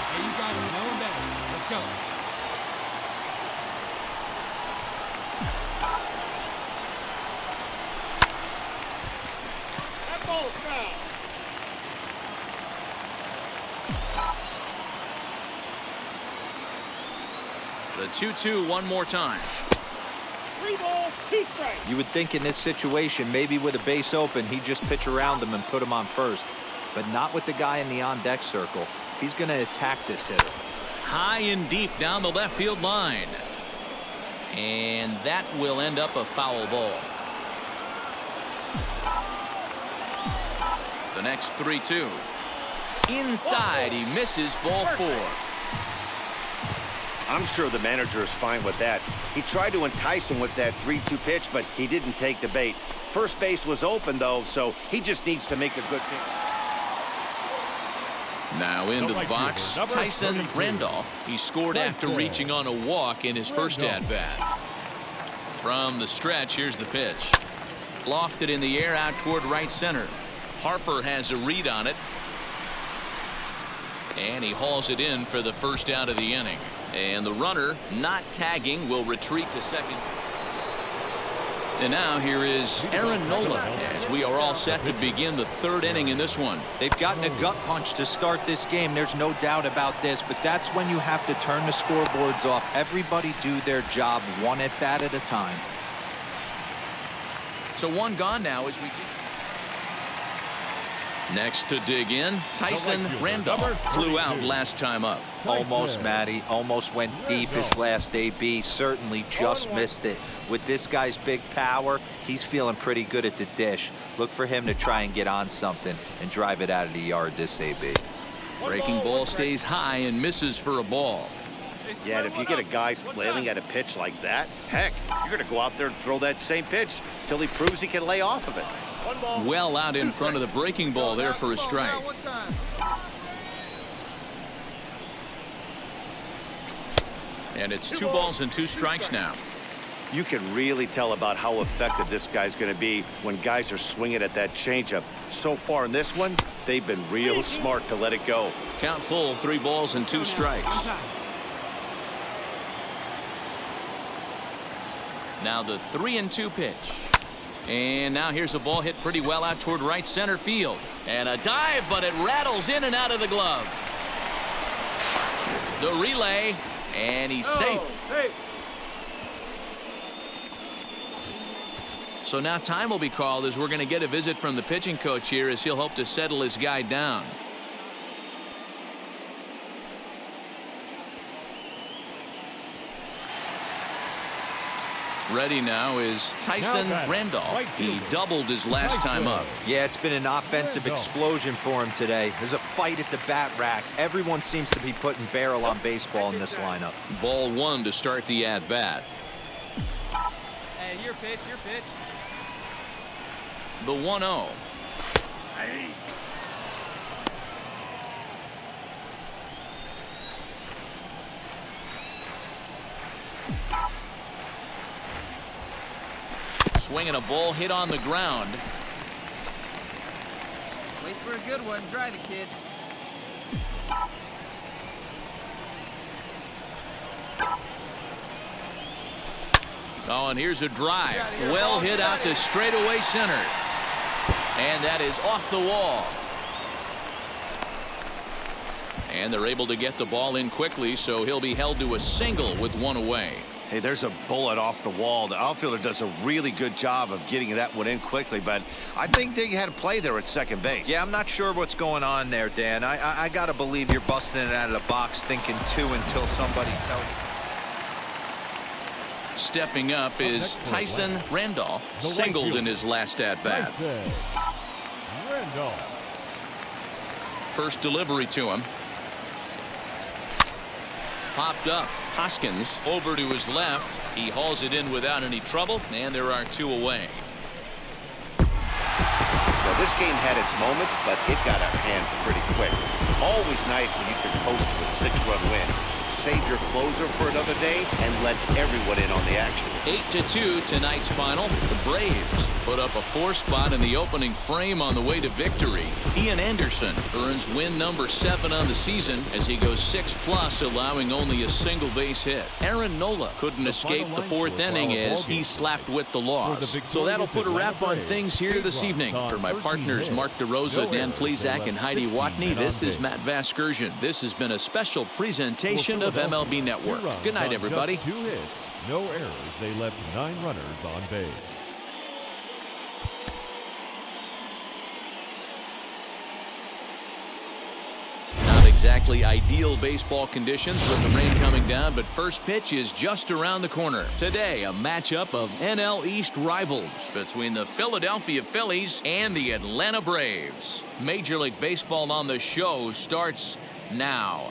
Hey, you got it. No one better. Let's go. That ball's foul. The 2-2 one more time. 3 balls, 2 strikes. You would think in this situation, maybe with a base open, he'd just pitch around him and put him on first. But not with the guy in the on-deck circle. He's going to attack this hitter. High and deep down the left field line. And that will end up a foul ball. The next 3-2. Inside, he misses ball 4. I'm sure the manager is fine with that. He tried to entice him with that 3-2 pitch, but he didn't take the bait. First base was open, though, so he just needs to make a good pitch. Now into the box, Tyson Randolph. He scored after reaching on a walk in his first at-bat. From the stretch, here's the pitch. Lofted in the air out toward right center. Harper has a read on it. And he hauls it in for the first out of the inning. And the runner, not tagging, will retreat to second. And now here is Aaron Nola, as we are all set to begin the 3rd inning in this one. They've gotten a gut punch to start this game. There's no doubt about this, but that's when you have to turn the scoreboards off. Everybody do their job 1 at-bat at a time. So 1 gone now as we get. Next to dig in, Tyson Randolph flew out last time up. Almost, Matty. Almost went deep his last AB. Certainly just missed it. With this guy's big power, he's feeling pretty good at the dish. Look for him to try and get on something and drive it out of the yard this AB. Breaking ball stays high and misses for a ball. Yeah, and if you get a guy flailing at a pitch like that, heck, you're going to go out there and throw that same pitch till he proves he can lay off of it. Well out in front of the breaking ball there for a strike. And it's 2 balls and 2 strikes now. You can really tell about how effective this guy's going to be when guys are swinging at that changeup. So far in this one, they've been real smart to let it go. Count full, 3 balls and 2 strikes. Now the 3-2 pitch. And now here's a ball hit pretty well out toward right center field. And a dive, but it rattles in and out of the glove. The relay, and he's safe. So now time will be called as we're going to get a visit from the pitching coach here as he'll hope to settle his guy down. Ready now is Tyson Randolph. He doubled his last time up. Yeah, it's been an offensive explosion for him today. There's a fight at the bat rack. Everyone seems to be putting barrel on baseball in this lineup. Ball one to start the at-bat. Hey, your pitch, your pitch. The 1-0. Hey. Swinging a ball hit on the ground. Wait for a good one. Drive it, kid. Oh, and here's a drive. Well hit out to straightaway center. And that is off the wall. And they're able to get the ball in quickly, so he'll be held to a single with one away. Hey, there's a bullet off the wall. The outfielder does a really good job of getting that one in quickly, but I think they had a play there at second base. Yeah, I'm not sure what's going on there, Dan. I got to believe you're busting it out of the box thinking two until somebody tells you. Stepping up is Tyson Randolph, singled in his last at-bat. First delivery to him. Popped up. Hoskins over to his left. He hauls it in without any trouble, and there are two away. Well, this game had its moments, but it got out of hand pretty quick. Always nice when you can coast to a 6-run win. Save your closer for another day and let everyone in on the action. 8-2 tonight's final. The Braves put up a 4 spot in the opening frame on the way to victory. Ian Anderson earns win number 7 on the season as he goes 6+, allowing only a single base hit. Aaron Nola couldn't escape the 4th inning as he slapped with the loss. So that'll put a wrap on things here this evening. For my partners Mark DeRosa, Dan Plezak, and Heidi Watney, this is Matt Vasgersian. This has been a special presentation of MLB Network. Good night, everybody. 2 hits, no errors. They left 9 runners on base. Not exactly ideal baseball conditions with the rain coming down, but first pitch is just around the corner. Today, a matchup of NL East rivals between the Philadelphia Phillies and the Atlanta Braves. Major League Baseball on the Show starts now.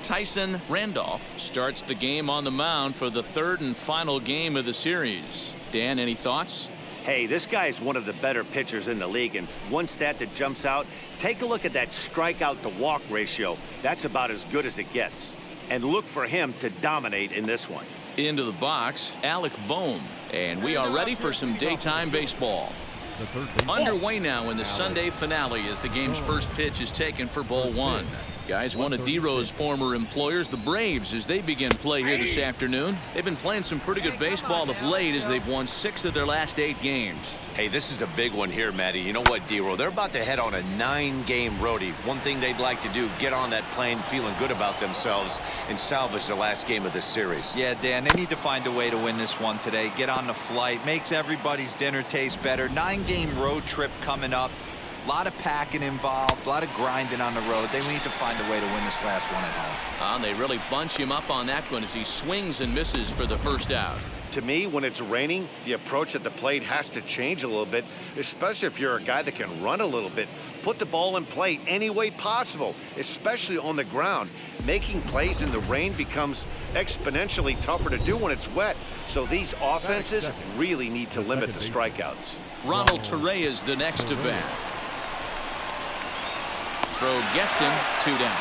Tyson Randolph starts the game on the mound for the 3rd and final game of the series. Dan, any thoughts? Hey, this guy is one of the better pitchers in the league, and one stat that jumps out, take a look at that strikeout to walk ratio. That's about as good as it gets. And look for him to dominate in this one. Into the box, Alec Boehm, and we are ready for some daytime baseball. Underway now in the Sunday finale as the game's first pitch is taken for ball 1. Guys, one of D-Row's former employers, the Braves, as they begin play here this afternoon. They've been playing some pretty good baseball of late as they've won 6 of their last 8 games. Hey, this is a big one here, Matty. You know what, D-Row? They're about to head on a 9-game roadie. One thing they'd like to do, get on that plane feeling good about themselves and salvage the last game of this series. Yeah, Dan, they need to find a way to win this one today. Get on the flight. Makes everybody's dinner taste better. 9-game road trip coming up. A lot of packing involved, a lot of grinding on the road. They need to find a way to win this last one at home. They really bunch him up on that one as he swings and misses for the first out. To me, when it's raining, the approach at the plate has to change a little bit, especially if you're a guy that can run a little bit. Put the ball in play any way possible, especially on the ground. Making plays in the rain becomes exponentially tougher to do when it's wet. So these offenses really need to limit the strikeouts. Ronald Torre is the next to bat. Throw gets him, 2 down.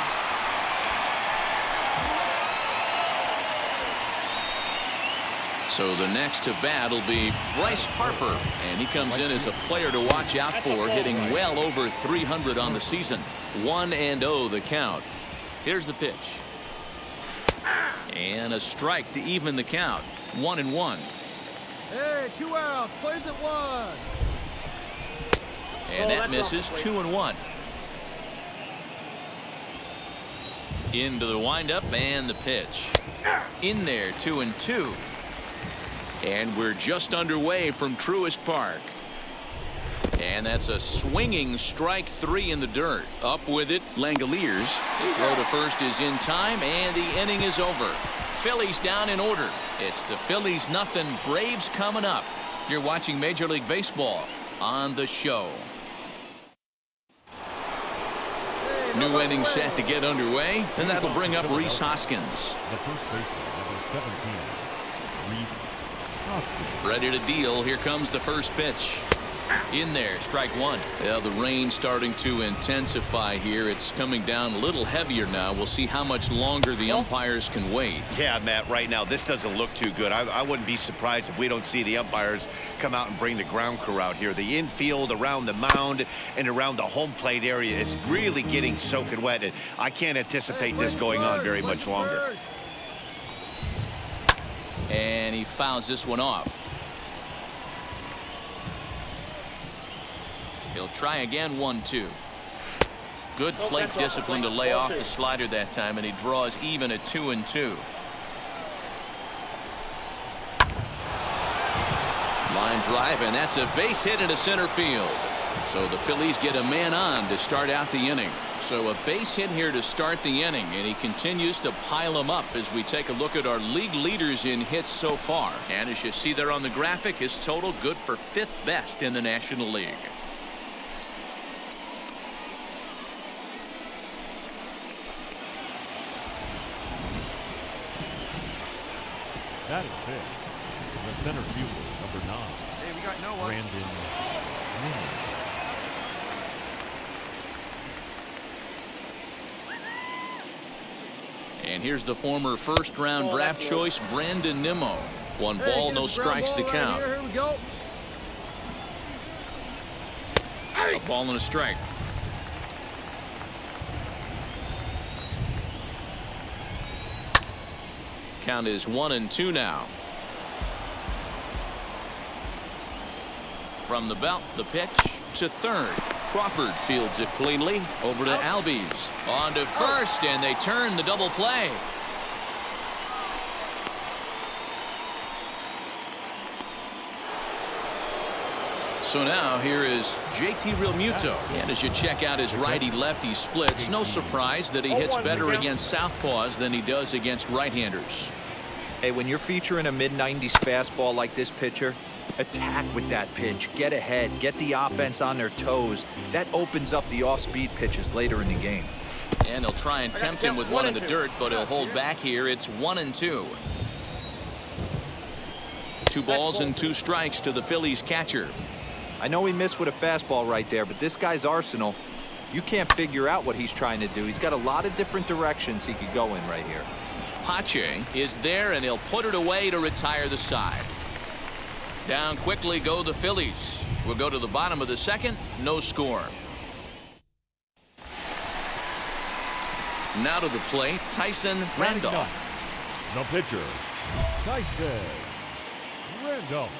So the next to bat will be Bryce Harper, and he comes in as a player to watch out for, hitting well over 300 on the season. 1-0 the count. Here's the pitch. And a strike to even the count. 1-1. Hey, 2 out. Plays at 1. And that misses. 2-1. Into the windup and the pitch. In there, 2-2. And we're just underway from Truist Park. And that's a swinging strike 3 in the dirt. Up with it, Langoliers. The throw to first is in time, and the inning is over. Phillies down in order. It's the Phillies nothing, Braves coming up. You're watching Major League Baseball on The Show. New inning set to get underway, and that'll bring up Rhys Hoskins. The first baseman, number 17, Rhys Hoskins. Ready to deal. Here comes the first pitch. In there, strike 1. Well, the rain starting to intensify here. It's coming down a little heavier now. We'll see how much longer the umpires can wait. Yeah, Matt, right now this doesn't look too good. I wouldn't be surprised if we don't see the umpires come out and bring the ground crew out here. The infield around the mound and around the home plate area is really getting soaking wet, and I can't anticipate this going on very much longer. And he fouls this one off. He'll try again, 1-2. Good plate discipline to lay off the slider that time, and he draws even at 2-2. Line drive, and that's a base hit into center field. So the Phillies get a man on to start out the inning. So a base hit here to start the inning, and he continues to pile them up as we take a look at our league leaders in hits so far. And as you see there on the graphic, his total good for 5th best in the National League. That is big. The center fielder, number 9. Hey, we got no one. Brandon Nimmo. And here's the former first-round draft choice, Brandon Nimmo. 1 ball, no strikes to count. Here we go. A ball and a strike. Count is 1-2 now. From the belt, the pitch to third. Crawford fields it cleanly. Over to Albies. On to first, and they turn the double play. So now here is JT Realmuto. And as you check out his righty-lefty splits, no surprise that he hits better against southpaws than he does against right-handers. Hey, when you're featuring a mid-90s fastball like this pitcher, attack with that pitch. Get ahead. Get the offense on their toes. That opens up the off-speed pitches later in the game. And he'll try and tempt him with one in the dirt, but he'll hold back here. It's 1-2. 2 balls and 2 strikes to the Phillies catcher. I know he missed with a fastball right there, but this guy's arsenal, you can't figure out what he's trying to do. He's got a lot of different directions he could go in right here. Pache is there, and he'll put it away to retire the side. Down quickly go the Phillies. We'll go to the bottom of the second. No score. Now to the plate, Tyson Randolph. The pitcher, Tyson Randolph.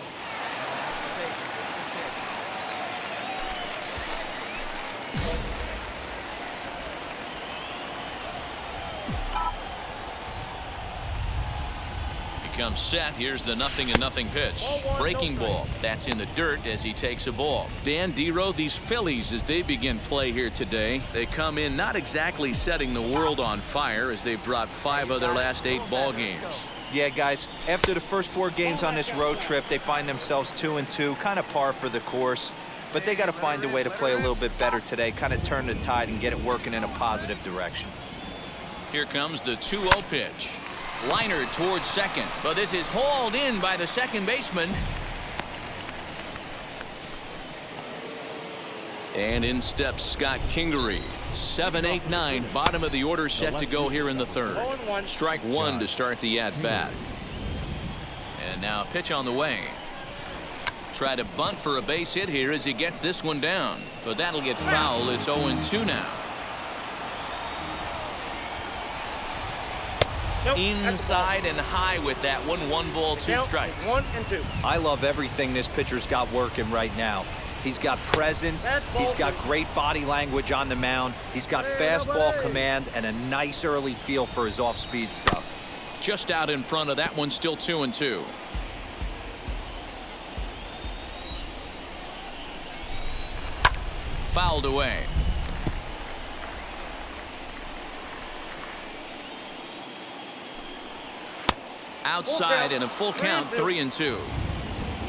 Comes set. Here's the 0-0 pitch. Breaking ball. That's in the dirt as he takes a ball. Dan Dero, these Phillies, as they begin play here today, they come in not exactly setting the world on fire as they've dropped 5 of their last 8 ball games. Yeah, guys, after the first 4 games on this road trip, they find themselves 2-2, kind of par for the course. But they got to find a way to play a little bit better today, kind of turn the tide and get it working in a positive direction. Here comes the 2-0 pitch. Liner towards second, but this is hauled in by the second baseman. And in steps Scott Kingery. 7-8-9, bottom of the order set to go here in the third. Strike 1 to start the at-bat. And now pitch on the way. Try to bunt for a base hit here as he gets this one down, but that'll get foul. It's 0-2 now. Nope, inside and high with that one. 1 ball, 2 strikes. 1-2. I love everything this pitcher's got working right now. He's got presence. He's got great body language on the mound. He's got fastball command and a nice early feel for his off-speed stuff. Just out in front of that one, still 2-2. fouled away. Outside and a full count, 3-2.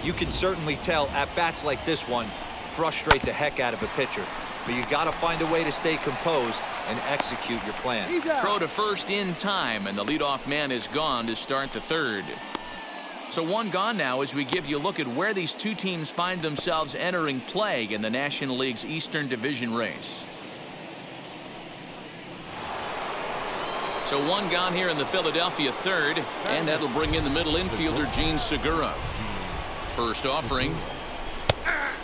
You can certainly tell at bats like this one frustrate the heck out of a pitcher. But you got to find a way to stay composed and execute your plan. Throw to first in time, and the leadoff man is gone to start the third. So one gone now as we give you a look at where these two teams find themselves entering play in the National League's Eastern Division race. So one gone here in the Philadelphia third, and that'll bring in the middle infielder Gene Segura. First offering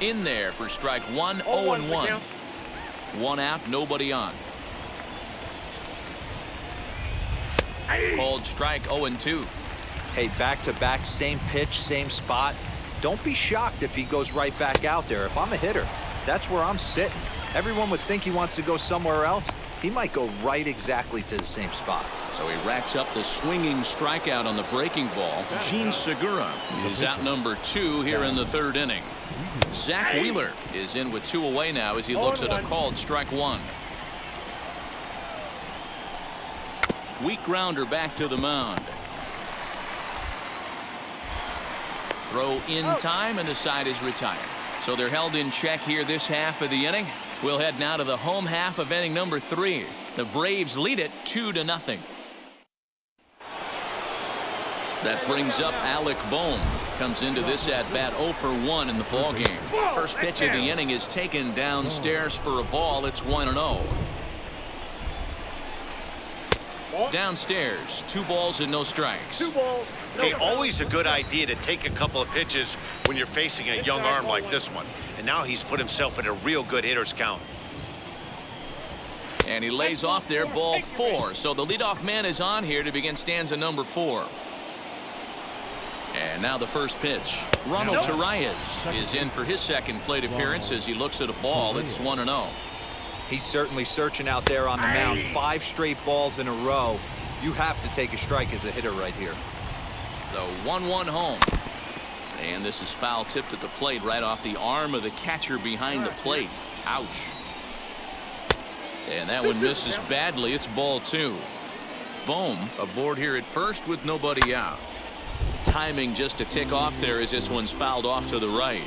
in there for strike one, 0-1. One out, nobody on. Called strike 0-2. Hey, back-to-back, same pitch, same spot. Don't be shocked if he goes right back out there. If I'm a hitter, that's where I'm sitting. Everyone would think he wants to go somewhere else. He might go right exactly to the same spot. So he racks up the swinging strikeout on the breaking ball. Gene Segura is out number 2 here in the third inning. Zach Wheeler is in with 2 away now as he looks at a called strike 1. Weak grounder back to the mound. Throw in time, and the side is retired. So they're held in check here this half of the inning. We'll head now to the home half of inning number 3. The Braves lead it 2-0. That brings up Alec Bohm. Comes into this at bat 0 for 1 in the ball game. First pitch of the inning is taken downstairs for a ball. It's 1-0. Downstairs, 2 balls and no strikes. 2 balls. Hey, always a good idea to take a couple of pitches when you're facing a young arm like this one. And now he's put himself in a real good hitter's count. And he lays off there, ball 4. So the leadoff man is on here to begin stanza number 4. And now the first pitch. Ronald Tieranen is in for his second plate appearance as he looks at a ball. It's 1-0. He's certainly searching out there on the mound. 5 straight balls in a row. You have to take a strike as a hitter right here. The 1-1 home. And this is foul tipped at the plate right off the arm of the catcher behind the plate. Ouch. And that one misses badly. It's ball 2. Bohm aboard here at first with nobody out. Timing just a tick off there as this one's fouled off to the right.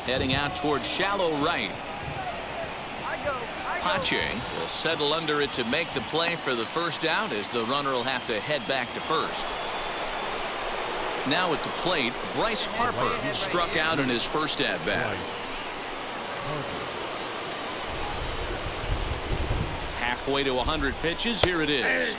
Heading out towards shallow right. Pache will settle under it to make the play for the first out as the runner will have to head back to first. Now at the plate, Bryce Harper struck out in his first at bat. Halfway to 100 pitches. Here it is.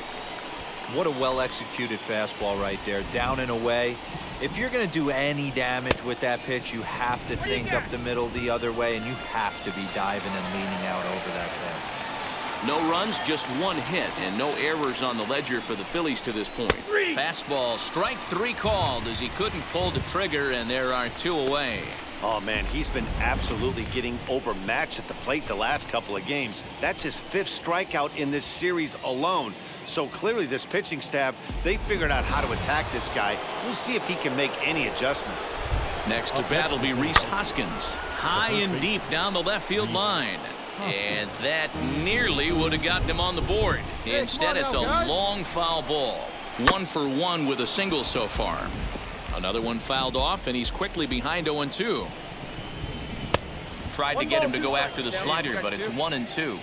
What a well-executed fastball right there, down and away. If you're going to do any damage with that pitch, you have to think up the middle the other way, and you have to be diving and leaning out over that thing. No runs, just 1 hit, and no errors on the ledger for the Phillies to this point. Fastball, strike 3 called as he couldn't pull the trigger, and there are 2 away. Oh, man, he's been absolutely getting overmatched at the plate the last couple of games. That's his 5th strikeout in this series alone. So clearly this pitching staff, they figured out how to attack this guy. We'll see if he can make any adjustments. Next to bat will be Rhys Hoskins. High and deep down the left field line. And that nearly would have gotten him on the board. Instead, it's a long foul ball. 1 for 1 with a single so far. Another one fouled off, and he's quickly behind 0-2. Tried to get him to go after the slider, but it's 1-2.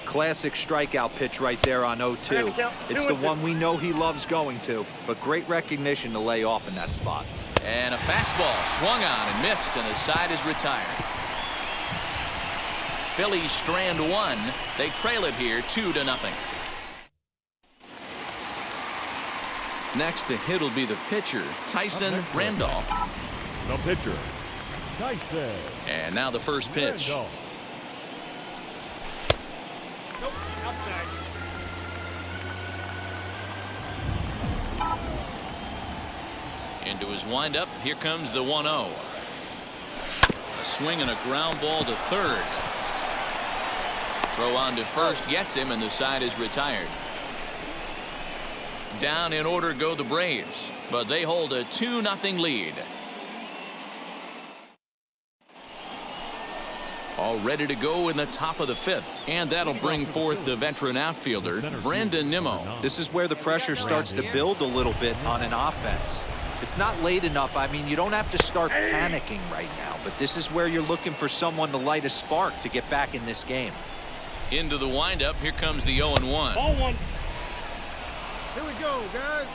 Classic strikeout pitch right there on 0-2. It's the one we know he loves going to, but great recognition to lay off in that spot. And a fastball swung on and missed, and the side is retired. Phillies strand 1. They trail it here 2-0. Next to hit will be the pitcher, Tyson Randolph. The pitcher, Tyson. And now the first pitch. Randolph. Nope, outside. Into his windup. Here comes the 1-0. A swing and a ground ball to third. Throw on to first gets him, and the side is retired. Down in order go the Braves, but they hold a 2-0 lead. all ready to go in the top of the 5th. And that'll bring forth the veteran outfielder, Brandon Nimmo. This is where the pressure starts to build a little bit on an offense. It's not late enough. I mean, you don't have to start panicking right now, but this is where you're looking for someone to light a spark to get back in this game. Into the windup. Here comes the 0-1. Ball 1. Here we go, guys.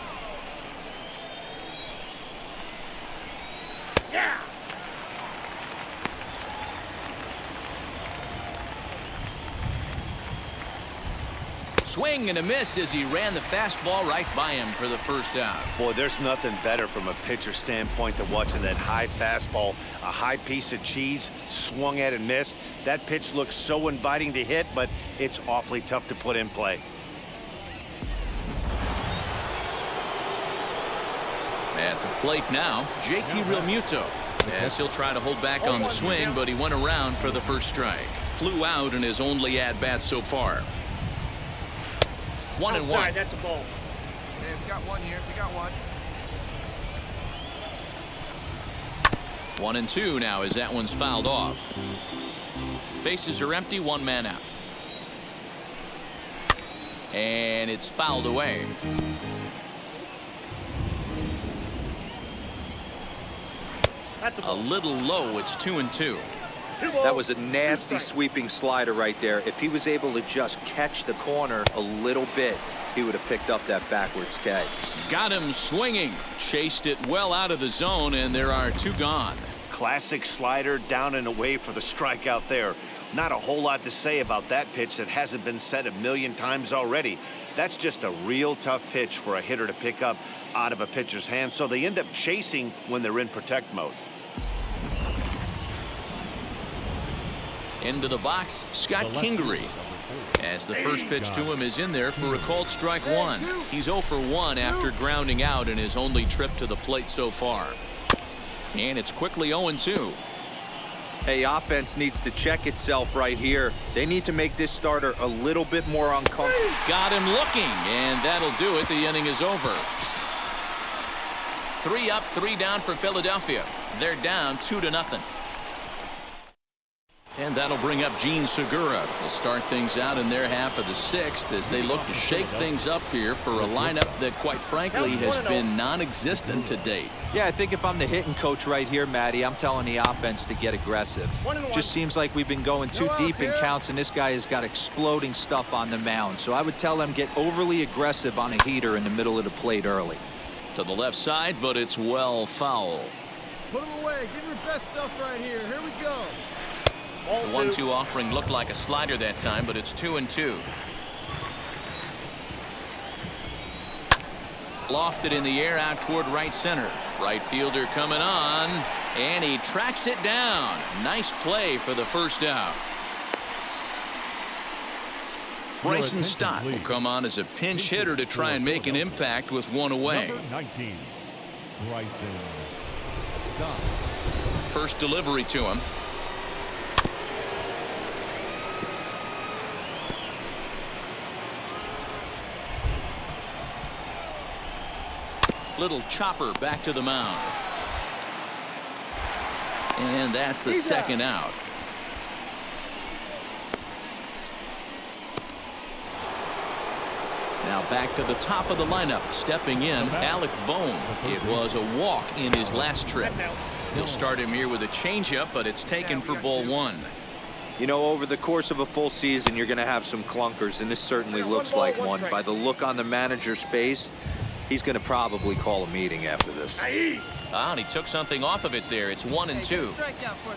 Yeah. Swing and a miss as he ran the fastball right by him for the first out. Boy, there's nothing better from a pitcher standpoint than watching that high fastball, a high piece of cheese, swung at and missed. That pitch looks so inviting to hit, but it's awfully tough to put in play. At the plate now, JT Realmuto. As he'll try to hold back on the swing, but he went around for the first strike. Flew out in his only at-bat so far. 1-1. Outside, that's a ball. Hey, we got one here. We got one. 1-2 now as that one's fouled off. Bases are empty, 1 man out. And it's fouled away. That's a Oh. ball. A little low, it's 2-2. That was a nasty sweeping slider right there. If he was able to just catch the corner a little bit, he would have picked up that backwards catch. Got him swinging. Chased it well out of the zone, and there are 2 gone. Classic slider, down and away for the strikeout there. Not a whole lot to say about that pitch that hasn't been said a million times already. That's just a real tough pitch for a hitter to pick up out of a pitcher's hand, so they end up chasing when they're in protect mode. Into the box, Scott Kingery. As the first pitch to him is in there for a called strike 1. He's 0 for 1 after grounding out in his only trip to the plate so far. And it's quickly 0-2. Hey, offense needs to check itself right here. They need to make this starter a little bit more uncomfortable. Got him looking, and that'll do it. The inning is over. 3 up, 3 down for Philadelphia. They're down 2-0. And that'll bring up Gene Segura. They'll start things out in their half of the 6th as they look to shake things up here for a lineup that, quite frankly, has been non-existent to date. Yeah, I think if I'm the hitting coach right here, Matty, I'm telling the offense to get aggressive. Just seems like we've been going too deep in counts, and this guy has got exploding stuff on the mound. So I would tell them get overly aggressive on a heater in the middle of the plate early. To the left side, but it's well foul. Put him away. Give your best stuff right here. Here we go. The 1-2 offering looked like a slider that time, but it's 2-2. Lofted in the air out toward right center. Right fielder coming on, and he tracks it down. Nice play for the first out. Bryson Stott will come on as a pinch hitter to try and make an impact with 1 away. Number 19, Bryson Stott. First delivery to him. Little chopper back to the mound. And that's the second out. Now back to the top of the lineup. Stepping in, Alec Bohm. It was a walk in his last trip. They'll start him here with a changeup, but it's taken for ball 1. You know, over the course of a full season, you're going to have some clunkers, and this certainly looks like one. By the look on the manager's face, he's going to probably call a meeting after this. And he took something off of it there. It's 1-2.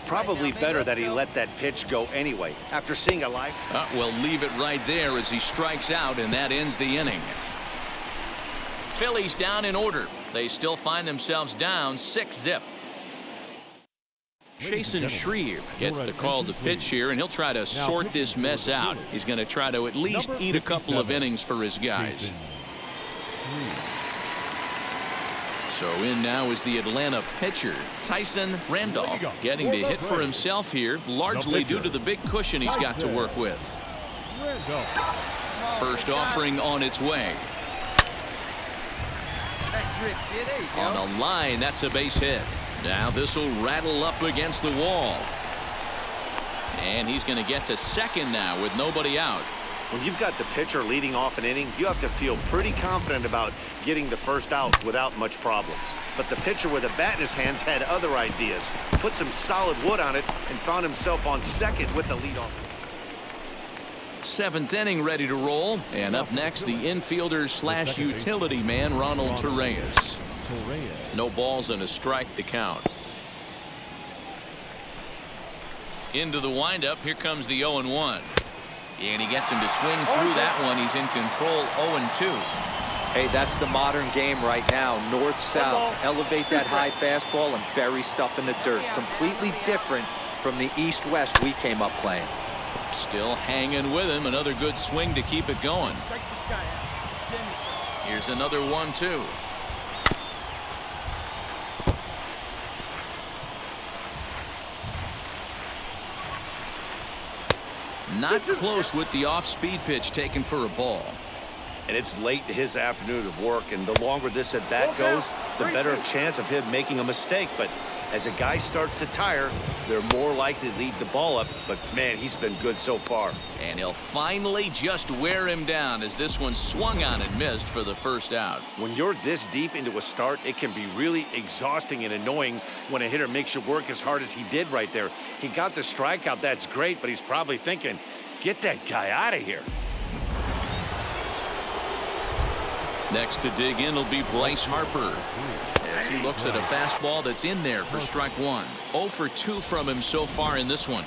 Probably better that he let that pitch go anyway. After seeing a live. We'll leave it right there as he strikes out, and that ends the inning. Phillies down in order. They still find themselves down 6-0. Jason Shreve gets the call to pitch here, and he'll try to sort this mess out. He's going to try to at least eat a couple of innings for his guys. So in now is the Atlanta pitcher, Tyson Randolph, getting to hit for himself here, largely due to the big cushion he's got to work with. First offering on its way. On a line, that's a base hit. Now this will rattle up against the wall. And he's going to get to second now with nobody out. When you've got the pitcher leading off an inning, you have to feel pretty confident about getting the first out without much problems. But the pitcher with a bat in his hands had other ideas. Put some solid wood on it and found himself on second with the leadoff. 7th inning ready to roll. And up next, the infielder slash utility man, Ronald Torreyes. No balls and a strike to count. Into the windup. Here comes the 0-1. And he gets him to swing through that one. He's in control. 0-2. Hey, that's the modern game right now. North-south. Elevate that high fastball and bury stuff in the dirt. Completely different from the east-west we came up playing. Still hanging with him. Another good swing to keep it going. Here's another 1-2. Not close with the off-speed pitch taken for a ball. And it's late in his afternoon of work, and the longer this at bat goes, the better chance of him making a mistake. But as a guy starts to tire, they're more likely to leave the ball up. But man, he's been good so far. And he'll finally just wear him down as this one swung on and missed for the first out. When you're this deep into a start, it can be really exhausting and annoying when a hitter makes you work as hard as he did right there. He got the strikeout, that's great, but he's probably thinking, get that guy out of here. Next to dig in will be Bryce Harper as he looks at a fastball that's in there for strike one. 0 for 2 from him so far in this one.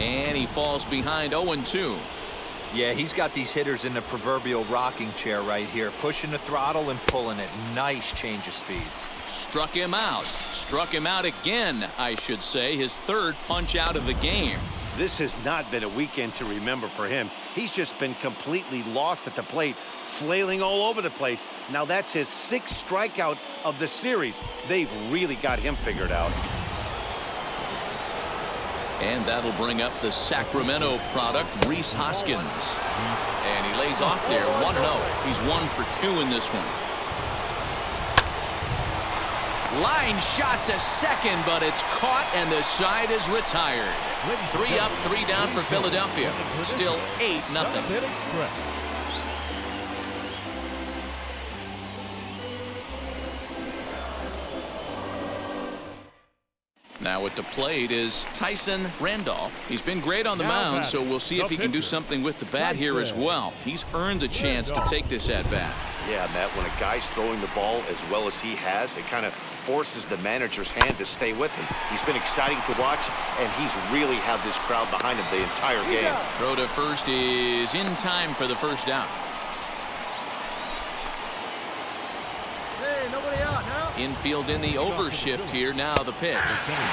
And he falls behind. 0-2. Yeah, he's got these hitters in the proverbial rocking chair right here, pushing the throttle and pulling it. Nice change of speeds. Struck him out. Struck him out again, I should say. His third punch out of the game. This has not been a weekend to remember for him. He's just been completely lost at the plate, flailing all over the place. Now that's his 6th strikeout of the series. They've really got him figured out. And that'll bring up the Sacramento product, Rhys Hoskins. And he lays off there, 1-0. He's 1 for 2 in this one. Line shot to second, but it's caught and the side is retired. 3 up, 3 down for Philadelphia. Still 8-0. Now at the plate is Tyson Randolph. He's been great on the mound, so we'll see if he can do something with the bat here as well. He's earned the chance to take this at bat. Yeah, Matt, when a guy's throwing the ball as well as he has, it kind of forces the manager's hand to stay with him. He's been exciting to watch, and he's really had this crowd behind him the entire game. Throw to first is in time for the first out. Hey, nobody out now. Infield in the overshift here. Now the pitch.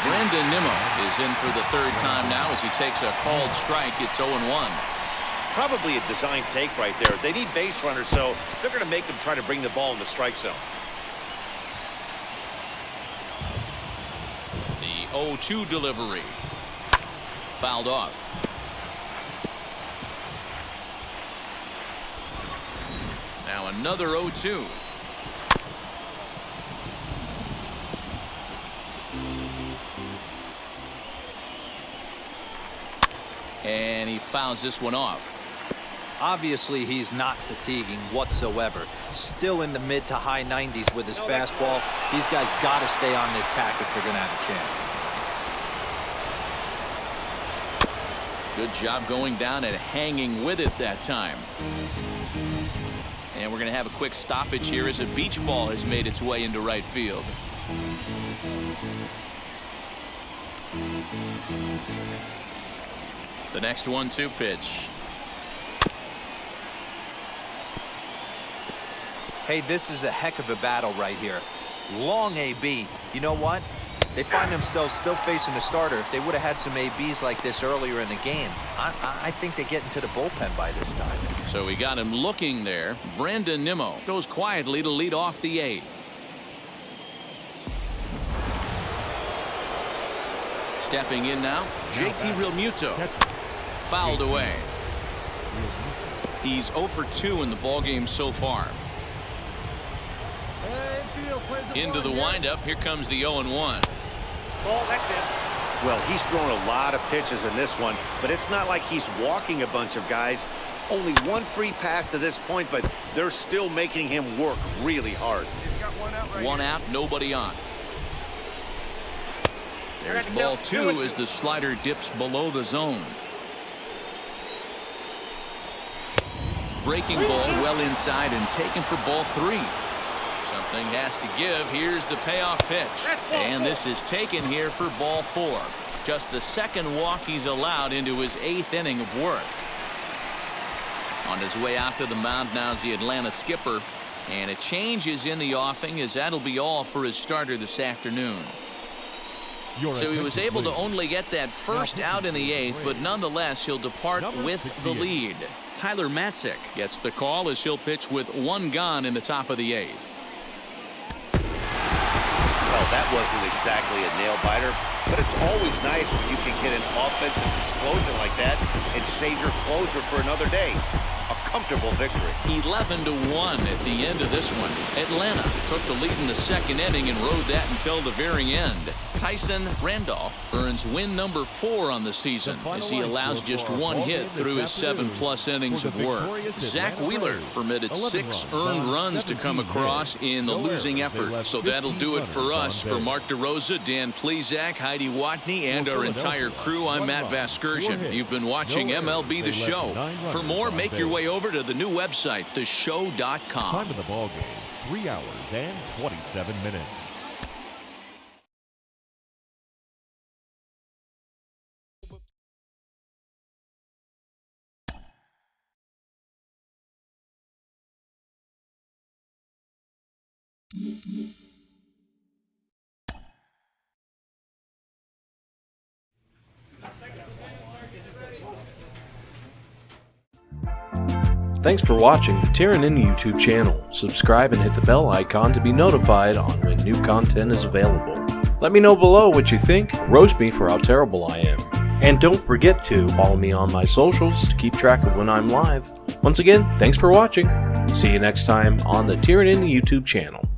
Brandon Nimmo is in for the 3rd time now as he takes a called strike. It's 0-1. Probably a design take right there. They need base runners, so they're going to make them try to bring the ball in the strike zone. The 0-2 delivery. Fouled off. Now another 0-2. And he fouls this one off. Obviously, he's not fatiguing whatsoever. Still in the mid to high 90s with his fastball. These guys got to stay on the attack if they're going to have a chance. Good job going down and hanging with it that time. And we're going to have a quick stoppage here as a beach ball has made its way into right field. The next 1-2 pitch. Hey, this is a heck of a battle right here. Long AB. You know what? They find themselves still facing a starter. If they would have had some ABs like this earlier in the game, I think they get into the bullpen by this time. So we got him looking there. Brandon Nimmo goes quietly to lead off the 8th. Stepping in now, JT Realmuto. Fouled away. He's 0 for 2 in the ballgame so far. Into the windup. Here comes the 0-1. Well, he's thrown a lot of pitches in this one, but it's not like he's walking a bunch of guys. Only one free pass to this point, but they're still making him work really hard. One out, nobody on. There's ball 2 as the slider dips below the zone. Breaking ball well inside and taken for ball 3. Something has to give. Here's the payoff pitch. And this is taken here for ball 4. Just the second walk he's allowed into his 8th inning of work. On his way out to the mound now is the Atlanta skipper. And a change is in the offing, as that'll be all for his starter this afternoon. So he was able to only get that first out in the 8th, but nonetheless he'll depart with the lead. Tyler Matzik gets the call as he'll pitch with 1 gone in the top of the 8th. Well, that wasn't exactly a nail-biter, but it's always nice when you can get an offensive explosion like that and save your closer for another day. A comfortable victory. 11-1 at the end of this one. Atlanta took the lead in the 2nd inning and rode that until the very end. Tyson Randolph earns win number 4 on the season as he allows just 1 hit through his 7+ innings of work. Zach Wheeler permitted 6 earned runs to come across in the losing effort. So that'll do it for us. For Mark DeRosa, Dan Plezak, Heidi Watney, and our entire crew, I'm Matt Vasgersian. You've been watching MLB The Show. For more, make your way over to the new website, theshow.com. Time of the ball game, 3 hours and 27 minutes. Thanks for watching the Tieranen YouTube channel. Subscribe and hit the bell icon to be notified on when new content is available. Let me know below what you think. Roast me for how terrible I am. And don't forget to follow me on my socials to keep track of when I'm live. Once again, thanks for watching. See you next time on the Tieranen YouTube channel.